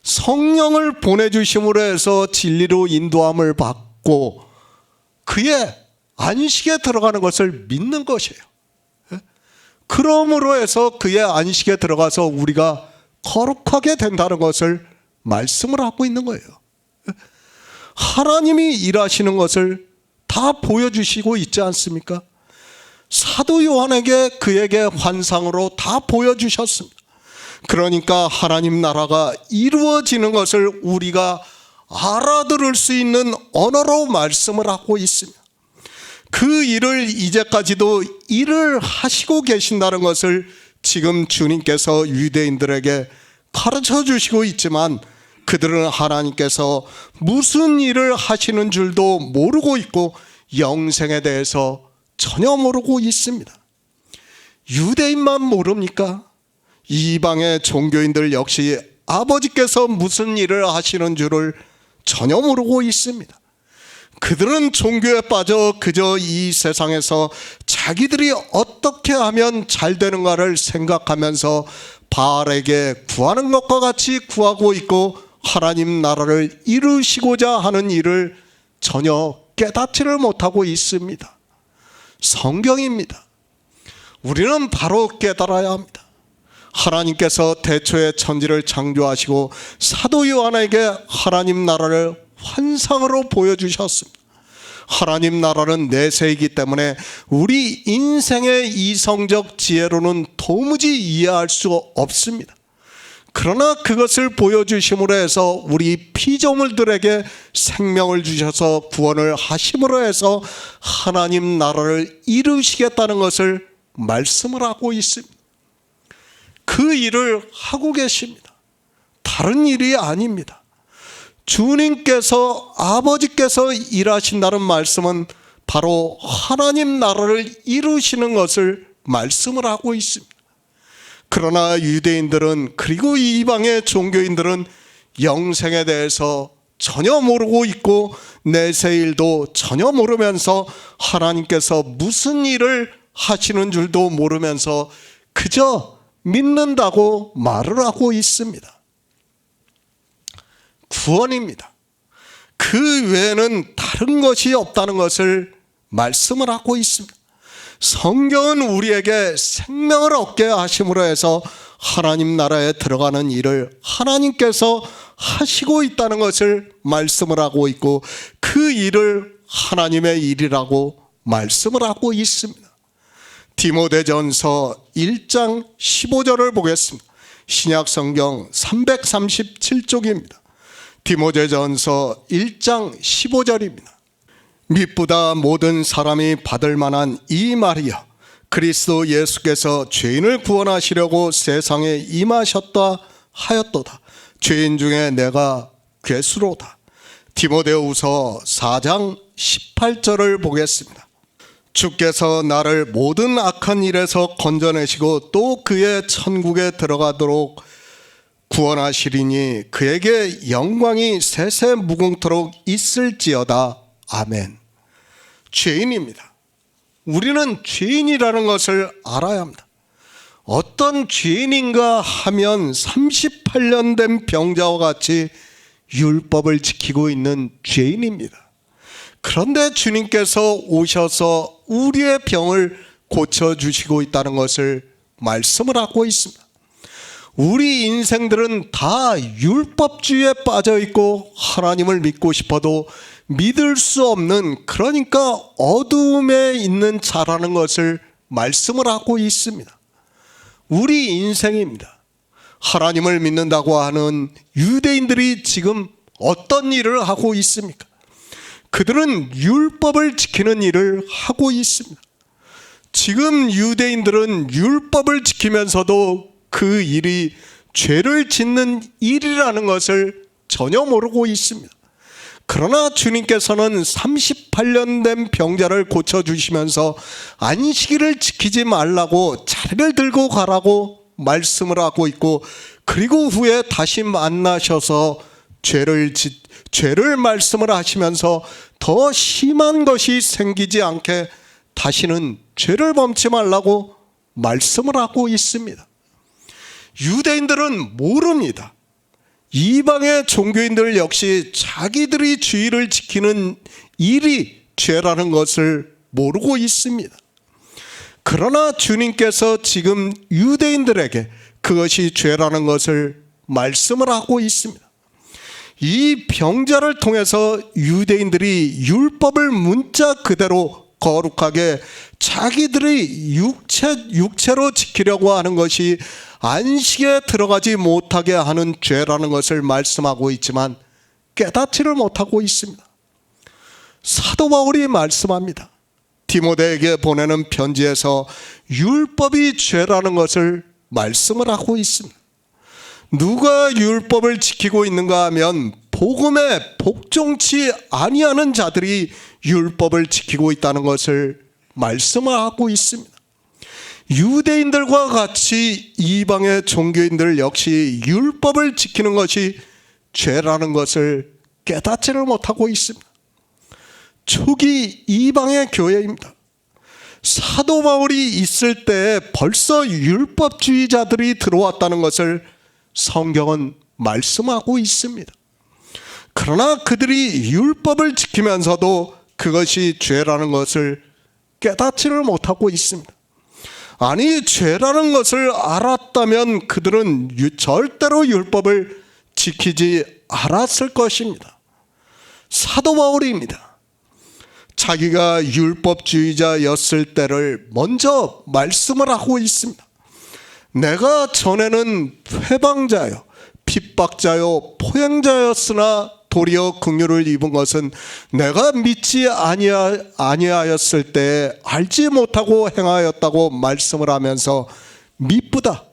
성령을 보내주심으로 해서 진리로 인도함을 받고 그의 안식에 들어가는 것을 믿는 것이에요. 그러므로 해서 그의 안식에 들어가서 우리가 거룩하게 된다는 것을 말씀을 하고 있는 거예요. 하나님이 일하시는 것을 다 보여주시고 있지 않습니까? 사도 요한에게 그에게 환상으로 다 보여주셨습니다. 그러니까 하나님 나라가 이루어지는 것을 우리가 알아들을 수 있는 언어로 말씀을 하고 있습니다. 그 일을 이제까지도 일을 하시고 계신다는 것을 지금 주님께서 유대인들에게 가르쳐 주시고 있지만 그들은 하나님께서 무슨 일을 하시는 줄도 모르고 있고 영생에 대해서 전혀 모르고 있습니다. 유대인만 모릅니까? 이방의 종교인들 역시 아버지께서 무슨 일을 하시는 줄을 전혀 모르고 있습니다. 그들은 종교에 빠져 그저 이 세상에서 자기들이 어떻게 하면 잘 되는가를 생각하면서 바알에게 구하는 것과 같이 구하고 있고 하나님 나라를 이루시고자 하는 일을 전혀 깨닫지를 못하고 있습니다. 성경입니다. 우리는 바로 깨달아야 합니다. 하나님께서 태초에 천지를 창조하시고 사도 요한에게 하나님 나라를 환상으로 보여주셨습니다. 하나님 나라는 내세이기 때문에 우리 인생의 이성적 지혜로는 도무지 이해할 수 없습니다. 그러나 그것을 보여주심으로 해서 우리 피조물들에게 생명을 주셔서 구원을 하심으로 해서 하나님 나라를 이루시겠다는 것을 말씀을 하고 있습니다. 그 일을 하고 계십니다. 다른 일이 아닙니다. 주님께서 아버지께서 일하신다는 말씀은 바로 하나님 나라를 이루시는 것을 말씀을 하고 있습니다. 그러나 유대인들은 그리고 이방의 종교인들은 영생에 대해서 전혀 모르고 있고 내세일도 전혀 모르면서 하나님께서 무슨 일을 하시는 줄도 모르면서 그저 믿는다고 말을 하고 있습니다. 구원입니다. 그 외에는 다른 것이 없다는 것을 말씀을 하고 있습니다. 성경은 우리에게 생명을 얻게 하심으로 해서 하나님 나라에 들어가는 일을 하나님께서 하시고 있다는 것을 말씀을 하고 있고 그 일을 하나님의 일이라고 말씀을 하고 있습니다. 디모데전서 1장 15절을 보겠습니다. 신약 성경 337쪽입니다. 디모데전서 1장 15절입니다. 믿보다 모든 사람이 받을 만한 이 말이여 그리스도 예수께서 죄인을 구원하시려고 세상에 임하셨다 하였도다. 죄인 중에 내가 괴수로다. 디모데후서 4장 18절을 보겠습니다. 주께서 나를 모든 악한 일에서 건져내시고 또 그의 천국에 들어가도록 구원하시리니 그에게 영광이 세세 무궁토록 있을지어다. 아멘. 죄인입니다. 우리는 죄인이라는 것을 알아야 합니다. 어떤 죄인인가 하면 38년 된 병자와 같이 율법을 지키고 있는 죄인입니다. 그런데 주님께서 오셔서 우리의 병을 고쳐주시고 있다는 것을 말씀을 하고 있습니다. 우리 인생들은 다 율법주의에 빠져 있고 하나님을 믿고 싶어도 믿을 수 없는, 그러니까 어두움에 있는 자라는 것을 말씀을 하고 있습니다. 우리 인생입니다. 하나님을 믿는다고 하는 유대인들이 지금 어떤 일을 하고 있습니까? 그들은 율법을 지키는 일을 하고 있습니다. 지금 유대인들은 율법을 지키면서도 그 일이 죄를 짓는 일이라는 것을 전혀 모르고 있습니다. 그러나 주님께서는 38년 된 병자를 고쳐주시면서 안식일을 지키지 말라고 자리를 들고 가라고 말씀을 하고 있고, 그리고 후에 다시 만나셔서 죄를 말씀을 하시면서 더 심한 것이 생기지 않게 다시는 죄를 범치 말라고 말씀을 하고 있습니다. 유대인들은 모릅니다. 이방의 종교인들 역시 자기들이 주의를 지키는 일이 죄라는 것을 모르고 있습니다. 그러나 주님께서 지금 유대인들에게 그것이 죄라는 것을 말씀을 하고 있습니다. 이 병자를 통해서 유대인들이 율법을 문자 그대로 거룩하게 자기들의 육체로 지키려고 하는 것이 안식에 들어가지 못하게 하는 죄라는 것을 말씀하고 있지만 깨닫지를 못하고 있습니다. 사도 바울이 말씀합니다. 디모데에게 보내는 편지에서 율법이 죄라는 것을 말씀을 하고 있습니다. 누가 율법을 지키고 있는가 하면 복음에 복종치 아니하는 자들이 율법을 지키고 있다는 것을 말씀을 하고 있습니다. 유대인들과 같이 이방의 종교인들 역시 율법을 지키는 것이 죄라는 것을 깨닫지를 못하고 있습니다. 초기 이방의 교회입니다. 사도 바울이 있을 때 벌써 율법주의자들이 들어왔다는 것을 성경은 말씀하고 있습니다. 그러나 그들이 율법을 지키면서도 그것이 죄라는 것을 깨닫지를 못하고 있습니다. 아니, 죄라는 것을 알았다면 그들은 절대로 율법을 지키지 않았을 것입니다. 사도 바울입니다. 자기가 율법주의자였을 때를 먼저 말씀을 하고 있습니다. 내가 전에는 회방자요, 핍박자요, 포행자였으나 도리어 긍휼을 입은 것은 내가 믿지 아니하였을 때 알지 못하고 행하였다고 말씀을 하면서 미쁘다.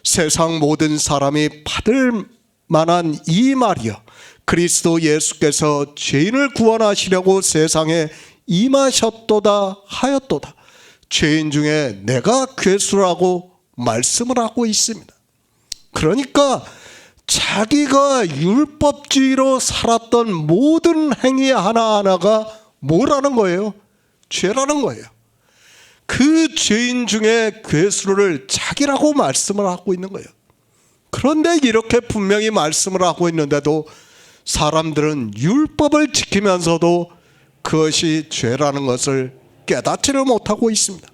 세상 모든 사람이 받을 만한 이 말이여. 그리스도 예수께서 죄인을 구원하시려고 세상에 임하셨도다 하였도다. 죄인 중에 내가 괴수라고 말씀을 하고 있습니다. 그러니까 자기가 율법주의로 살았던 모든 행위 하나하나가 뭐라는 거예요? 죄라는 거예요. 그 죄인 중에 괴수를 자기라고 말씀을 하고 있는 거예요. 그런데 이렇게 분명히 말씀을 하고 있는데도 사람들은 율법을 지키면서도 그것이 죄라는 것을 깨닫지를 못하고 있습니다.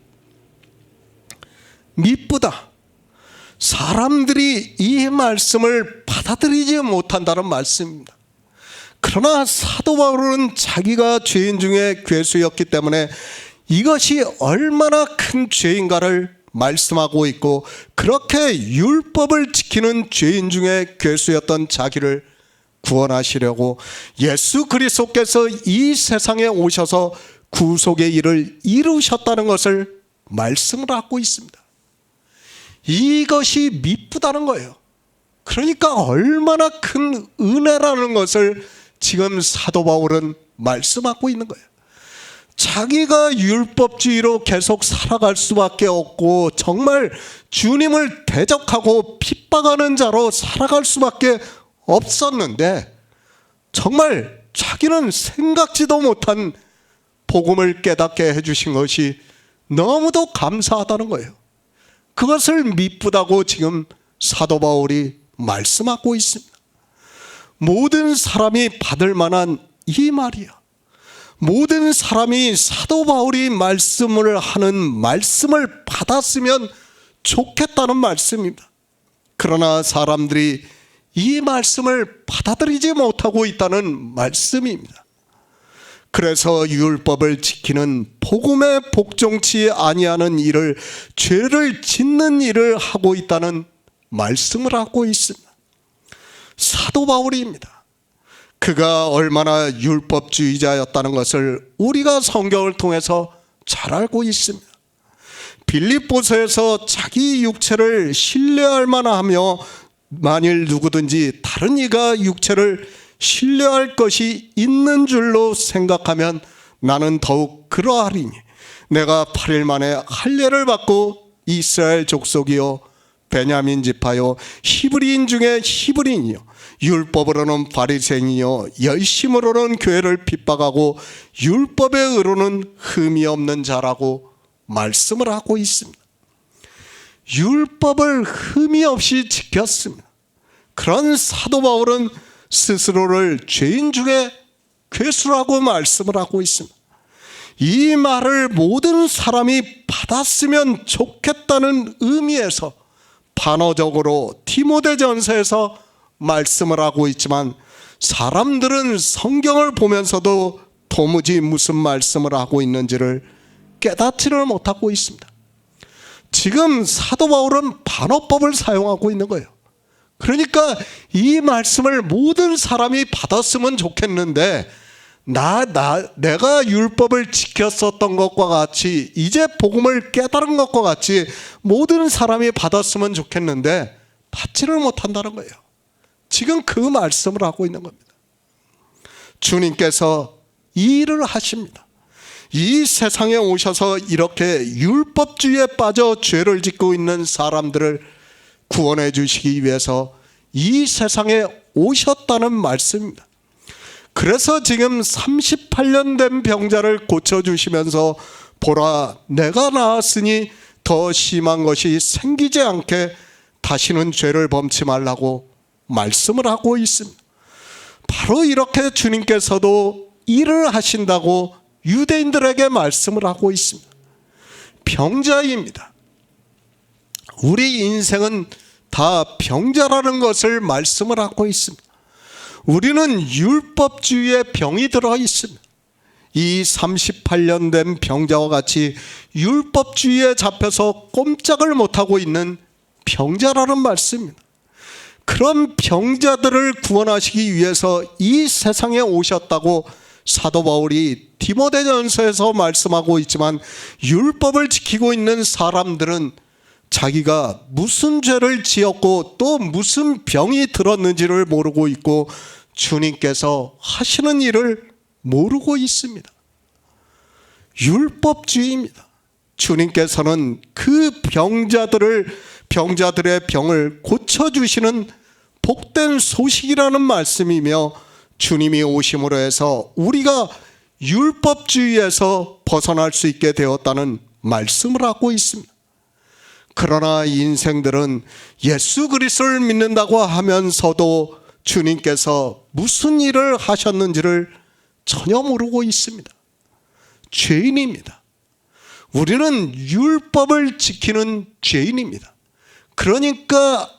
미쁘다. 사람들이 이 말씀을 받아들이지 못한다는 말씀입니다. 그러나 사도 바울은 자기가 죄인 중에 괴수였기 때문에 이것이 얼마나 큰 죄인가를 말씀하고 있고, 그렇게 율법을 지키는 죄인 중에 괴수였던 자기를 구원하시려고 예수 그리스도께서 이 세상에 오셔서 구속의 일을 이루셨다는 것을 말씀을 하고 있습니다. 이것이 미쁘다는 거예요. 그러니까 얼마나 큰 은혜라는 것을 지금 사도 바울은 말씀하고 있는 거예요. 자기가 율법주의로 계속 살아갈 수밖에 없고 정말 주님을 대적하고 핍박하는 자로 살아갈 수밖에 없었는데, 정말 자기는 생각지도 못한 복음을 깨닫게 해주신 것이 너무도 감사하다는 거예요. 그것을 미쁘다고 지금 사도 바울이 말씀하고 있습니다. 모든 사람이 받을 만한 이 말이야. 모든 사람이 사도 바울이 말씀을 하는 말씀을 받았으면 좋겠다는 말씀입니다. 그러나 사람들이 이 말씀을 받아들이지 못하고 있다는 말씀입니다. 그래서 율법을 지키는 복음에 복종치 아니하는 일을, 죄를 짓는 일을 하고 있다는 말씀을 하고 있습니다. 사도 바울입니다. 그가 얼마나 율법주의자였다는 것을 우리가 성경을 통해서 잘 알고 있습니다. 빌립보서에서 자기 육체를 신뢰할 만하며 만일 누구든지 다른 이가 육체를 신뢰할 것이 있는 줄로 생각하면 나는 더욱 그러하리니 내가 8일 만에 할례를 받고 이스라엘 족속이요 베냐민 지파요 히브리인 중에 히브리인이요 율법으로는 바리새인이요 열심으로는 교회를 핍박하고 율법의 의로는 흠이 없는 자라고 말씀을 하고 있습니다. 율법을 흠이 없이 지켰습니다. 그런 사도 바울은 스스로를 죄인 중에 괴수라고 말씀을 하고 있습니다. 이 말을 모든 사람이 받았으면 좋겠다는 의미에서 반어적으로 디모데전서에서 말씀을 하고 있지만, 사람들은 성경을 보면서도 도무지 무슨 말씀을 하고 있는지를 깨닫지를 못하고 있습니다. 지금 사도 바울은 반어법을 사용하고 있는 거예요. 그러니까 이 말씀을 모든 사람이 받았으면 좋겠는데, 내가 율법을 지켰었던 것과 같이, 이제 복음을 깨달은 것과 같이 모든 사람이 받았으면 좋겠는데 받지를 못한다는 거예요. 지금 그 말씀을 하고 있는 겁니다. 주님께서 이 일을 하십니다. 이 세상에 오셔서 이렇게 율법주의에 빠져 죄를 짓고 있는 사람들을 구원해 주시기 위해서 이 세상에 오셨다는 말씀입니다. 그래서 지금 38년 된 병자를 고쳐주시면서 보라, 내가 나았으니 더 심한 것이 생기지 않게 다시는 죄를 범치 말라고 말씀을 하고 있습니다. 바로 이렇게 주님께서도 일을 하신다고 유대인들에게 말씀을 하고 있습니다. 병자입니다. 우리 인생은 다 병자라는 것을 말씀을 하고 있습니다. 우리는 율법주의의 병이 들어 있습니다. 이 38년 된 병자와 같이 율법주의에 잡혀서 꼼짝을 못하고 있는 병자라는 말씀입니다. 그런 병자들을 구원하시기 위해서 이 세상에 오셨다고 사도 바울이 디모데전서에서 말씀하고 있지만, 율법을 지키고 있는 사람들은 자기가 무슨 죄를 지었고 또 무슨 병이 들었는지를 모르고 있고 주님께서 하시는 일을 모르고 있습니다. 율법주의입니다. 주님께서는 그 병자들의 병을 고쳐주시는 복된 소식이라는 말씀이며, 주님이 오심으로 해서 우리가 율법주의에서 벗어날 수 있게 되었다는 말씀을 하고 있습니다. 그러나 인생들은 예수 그리스도를 믿는다고 하면서도 주님께서 무슨 일을 하셨는지를 전혀 모르고 있습니다. 죄인입니다. 우리는 율법을 지키는 죄인입니다. 그러니까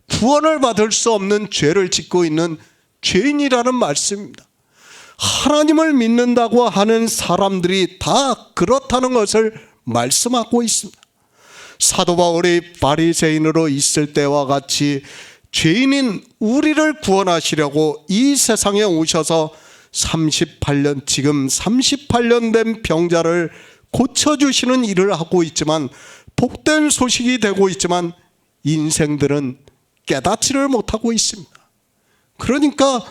구원을 받을 수 없는 죄를 짓고 있는 죄인이라는 말씀입니다. 하나님을 믿는다고 하는 사람들이 다 그렇다는 것을 말씀하고 있습니다. 사도 바울이 바리새인으로 있을 때와 같이 죄인인 우리를 구원하시려고 이 세상에 오셔서 지금 38년 된 병자를 고쳐주시는 일을 하고 있지만, 복된 소식이 되고 있지만 인생들은 깨닫지를 못하고 있습니다. 그러니까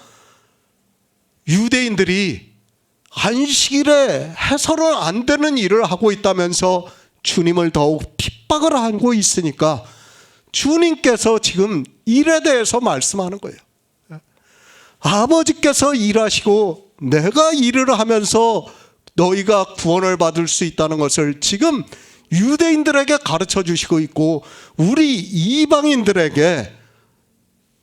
유대인들이 안식일에 해서는 안 되는 일을 하고 있다면서 주님을 더욱 핍박을 하고 있으니까 주님께서 지금 일에 대해서 말씀하는 거예요. 아버지께서 일하시고 내가 일을 하면서 너희가 구원을 받을 수 있다는 것을 지금 유대인들에게 가르쳐 주시고 있고, 우리 이방인들에게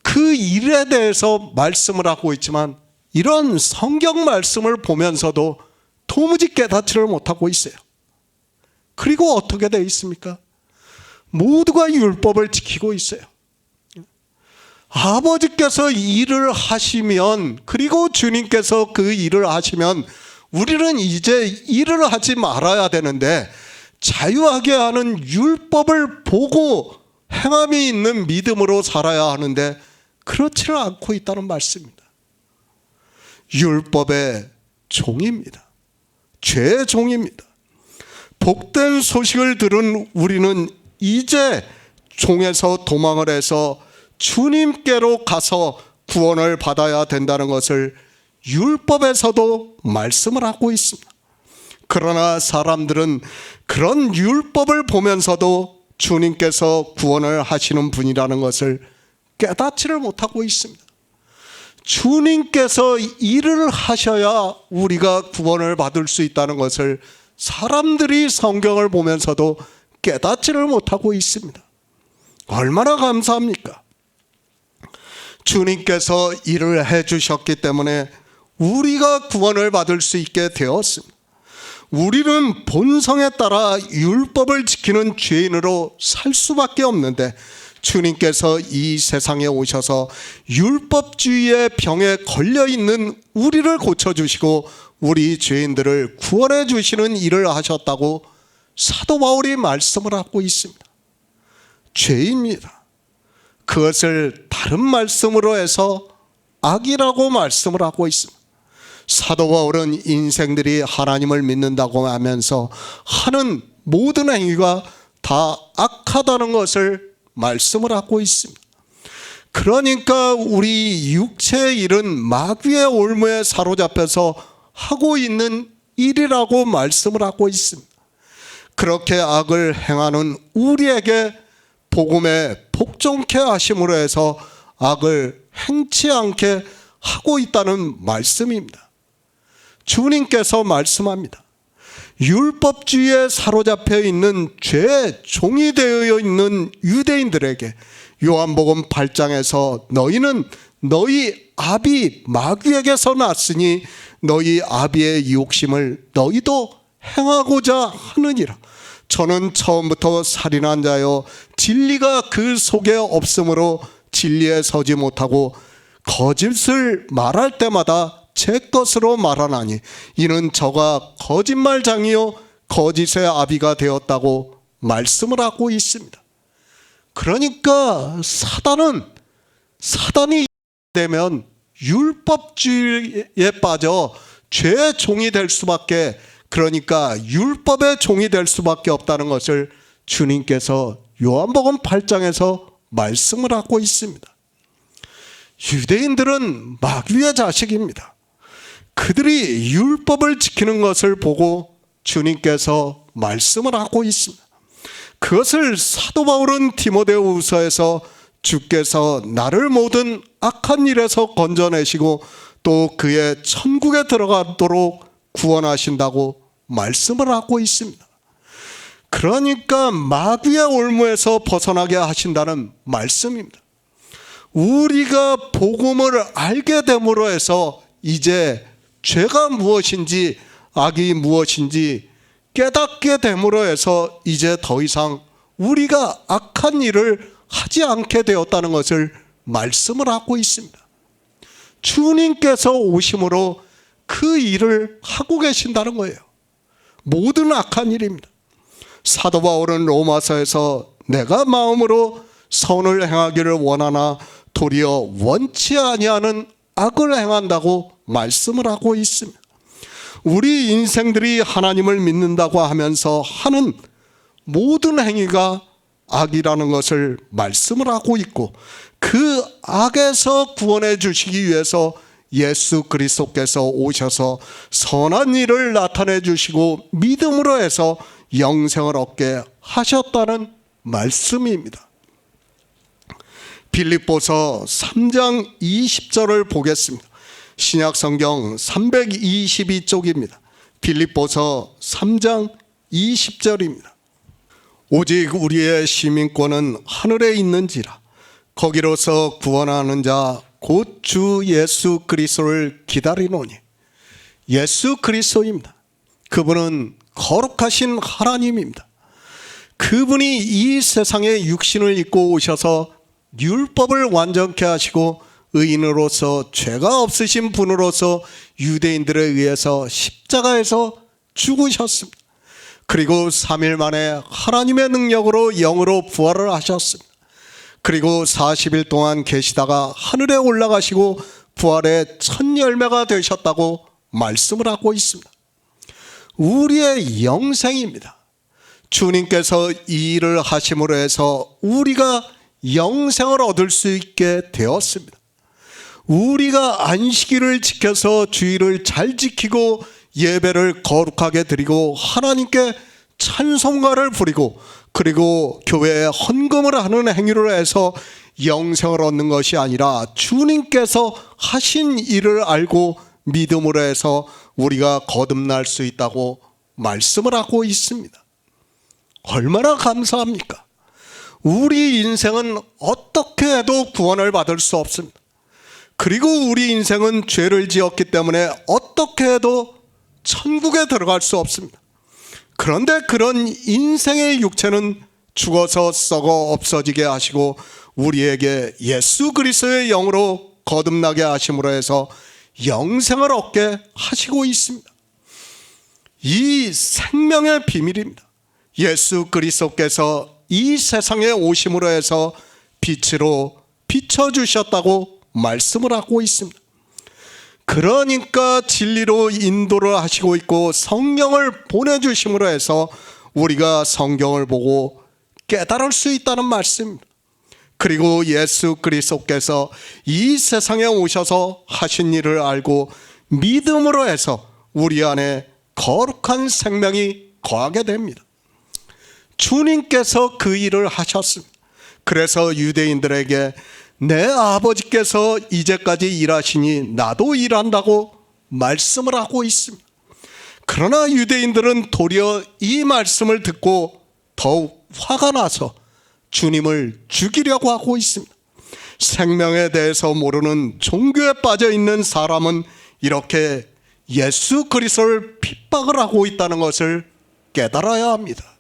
그 일에 대해서 말씀을 하고 있지만, 이런 성경 말씀을 보면서도 도무지 깨닫지를 못하고 있어요. 그리고 어떻게 되어 있습니까? 모두가 율법을 지키고 있어요. 아버지께서 일을 하시면, 그리고 주님께서 그 일을 하시면 우리는 이제 일을 하지 말아야 되는데, 자유하게 하는 율법을 보고 행함이 있는 믿음으로 살아야 하는데 그렇지는 않고 있다는 말씀입니다. 율법의 종입니다. 죄의 종입니다. 복된 소식을 들은 우리는 이제 종에서 도망을 해서 주님께로 가서 구원을 받아야 된다는 것을 율법에서도 말씀을 하고 있습니다. 그러나 사람들은 그런 율법을 보면서도 주님께서 구원을 하시는 분이라는 것을 깨닫지를 못하고 있습니다. 주님께서 일을 하셔야 우리가 구원을 받을 수 있다는 것을 사람들이 성경을 보면서도 깨닫지를 못하고 있습니다. 얼마나 감사합니까? 주님께서 일을 해주셨기 때문에 우리가 구원을 받을 수 있게 되었습니다. 우리는 본성에 따라 율법을 지키는 죄인으로 살 수밖에 없는데, 주님께서 이 세상에 오셔서 율법주의의 병에 걸려있는 우리를 고쳐주시고 우리 죄인들을 구원해 주시는 일을 하셨다고 사도 바울이 말씀을 하고 있습니다. 죄입니다. 그것을 다른 말씀으로 해서 악이라고 말씀을 하고 있습니다. 사도 바울은 인생들이 하나님을 믿는다고 하면서 하는 모든 행위가 다 악하다는 것을 말씀을 하고 있습니다. 그러니까 우리 육체의 일은 마귀의 올무에 사로잡혀서 하고 있는 일이라고 말씀을 하고 있습니다. 그렇게 악을 행하는 우리에게 복음에 복종케 하심으로 해서 악을 행치 않게 하고 있다는 말씀입니다. 주님께서 말씀합니다. 율법주의에 사로잡혀 있는 죄의 종이 되어 있는 유대인들에게 요한복음 8장에서 너희는 너희 아비 마귀에게서 났으니 너희 아비의 욕심을 너희도 행하고자 하느니라. 저는 처음부터 살인한 자요 진리가 그 속에 없으므로 진리에 서지 못하고 거짓을 말할 때마다 제 것으로 말하나니 이는 저가 거짓말장이요 거짓의 아비가 되었다고 말씀을 하고 있습니다. 그러니까 사단이 되면 율법주의에 빠져 죄의 종이 될 수밖에, 그러니까 율법의 종이 될 수밖에 없다는 것을 주님께서 요한복음 8장에서 말씀을 하고 있습니다. 유대인들은 마귀의 자식입니다. 그들이 율법을 지키는 것을 보고 주님께서 말씀을 하고 있습니다. 그것을 사도 바울은 디모데후서에서 주께서 나를 모든 악한 일에서 건져내시고 또 그의 천국에 들어가도록 구원하신다고 말씀을 하고 있습니다. 그러니까 마귀의 올무에서 벗어나게 하신다는 말씀입니다. 우리가 복음을 알게 됨으로 해서 이제 죄가 무엇인지 악이 무엇인지 깨닫게 됨으로 해서 이제 더 이상 우리가 악한 일을 하지 않게 되었다는 것을 말씀을 하고 있습니다. 주님께서 오심으로 그 일을 하고 계신다는 거예요. 모든 악한 일입니다. 사도 바울은 로마서에서 내가 마음으로 선을 행하기를 원하나 도리어 원치 아니하는 악을 행한다고 말씀을 하고 있습니다. 우리 인생들이 하나님을 믿는다고 하면서 하는 모든 행위가 악이라는 것을 말씀을 하고 있고, 그 악에서 구원해 주시기 위해서 예수 그리스도께서 오셔서 선한 일을 나타내 주시고 믿음으로 해서 영생을 얻게 하셨다는 말씀입니다. 빌립보서 3장 20절을 보겠습니다. 신약성경 322쪽입니다. 빌립보서 3장 20절입니다. 오직 우리의 시민권은 하늘에 있는지라 거기로서 구원하는 자 곧 주 예수 그리스도를 기다리노니. 예수 그리스도입니다. 그분은 거룩하신 하나님입니다. 그분이 이 세상에 육신을 입고 오셔서 율법을 완전케 하시고 의인으로서 죄가 없으신 분으로서 유대인들에 의해서 십자가에서 죽으셨습니다. 그리고 3일 만에 하나님의 능력으로 영으로 부활을 하셨습니다. 그리고 40일 동안 계시다가 하늘에 올라가시고 부활의 첫 열매가 되셨다고 말씀을 하고 있습니다. 우리의 영생입니다. 주님께서 이 일을 하심으로 해서 우리가 영생을 얻을 수 있게 되었습니다. 우리가 안식일을 지켜서 주일을 잘 지키고 예배를 거룩하게 드리고 하나님께 찬송가를 부리고 그리고 교회에 헌금을 하는 행위를 해서 영생을 얻는 것이 아니라 주님께서 하신 일을 알고 믿음으로 해서 우리가 거듭날 수 있다고 말씀을 하고 있습니다. 얼마나 감사합니까? 우리 인생은 어떻게 해도 구원을 받을 수 없습니다. 그리고 우리 인생은 죄를 지었기 때문에 어떻게 해도 천국에 들어갈 수 없습니다. 그런데 그런 인생의 육체는 죽어서 썩어 없어지게 하시고 우리에게 예수 그리스도의 영으로 거듭나게 하심으로 해서 영생을 얻게 하시고 있습니다. 이 생명의 비밀입니다. 예수 그리스도께서 이 세상에 오심으로 해서 빛으로 비춰주셨다고 말씀을 하고 있습니다. 그러니까 진리로 인도를 하시고 있고 성령을 보내주심으로 해서 우리가 성경을 보고 깨달을 수 있다는 말씀입니다. 그리고 예수 그리스도께서 이 세상에 오셔서 하신 일을 알고 믿음으로 해서 우리 안에 거룩한 생명이 거하게 됩니다. 주님께서 그 일을 하셨습니다. 그래서 유대인들에게 내 아버지께서 이제까지 일하시니 나도 일한다고 말씀을 하고 있습니다. 그러나 유대인들은 도리어 이 말씀을 듣고 더욱 화가 나서 주님을 죽이려고 하고 있습니다. 생명에 대해서 모르는 종교에 빠져 있는 사람은 이렇게 예수 그리스도를 핍박을 하고 있다는 것을 깨달아야 합니다.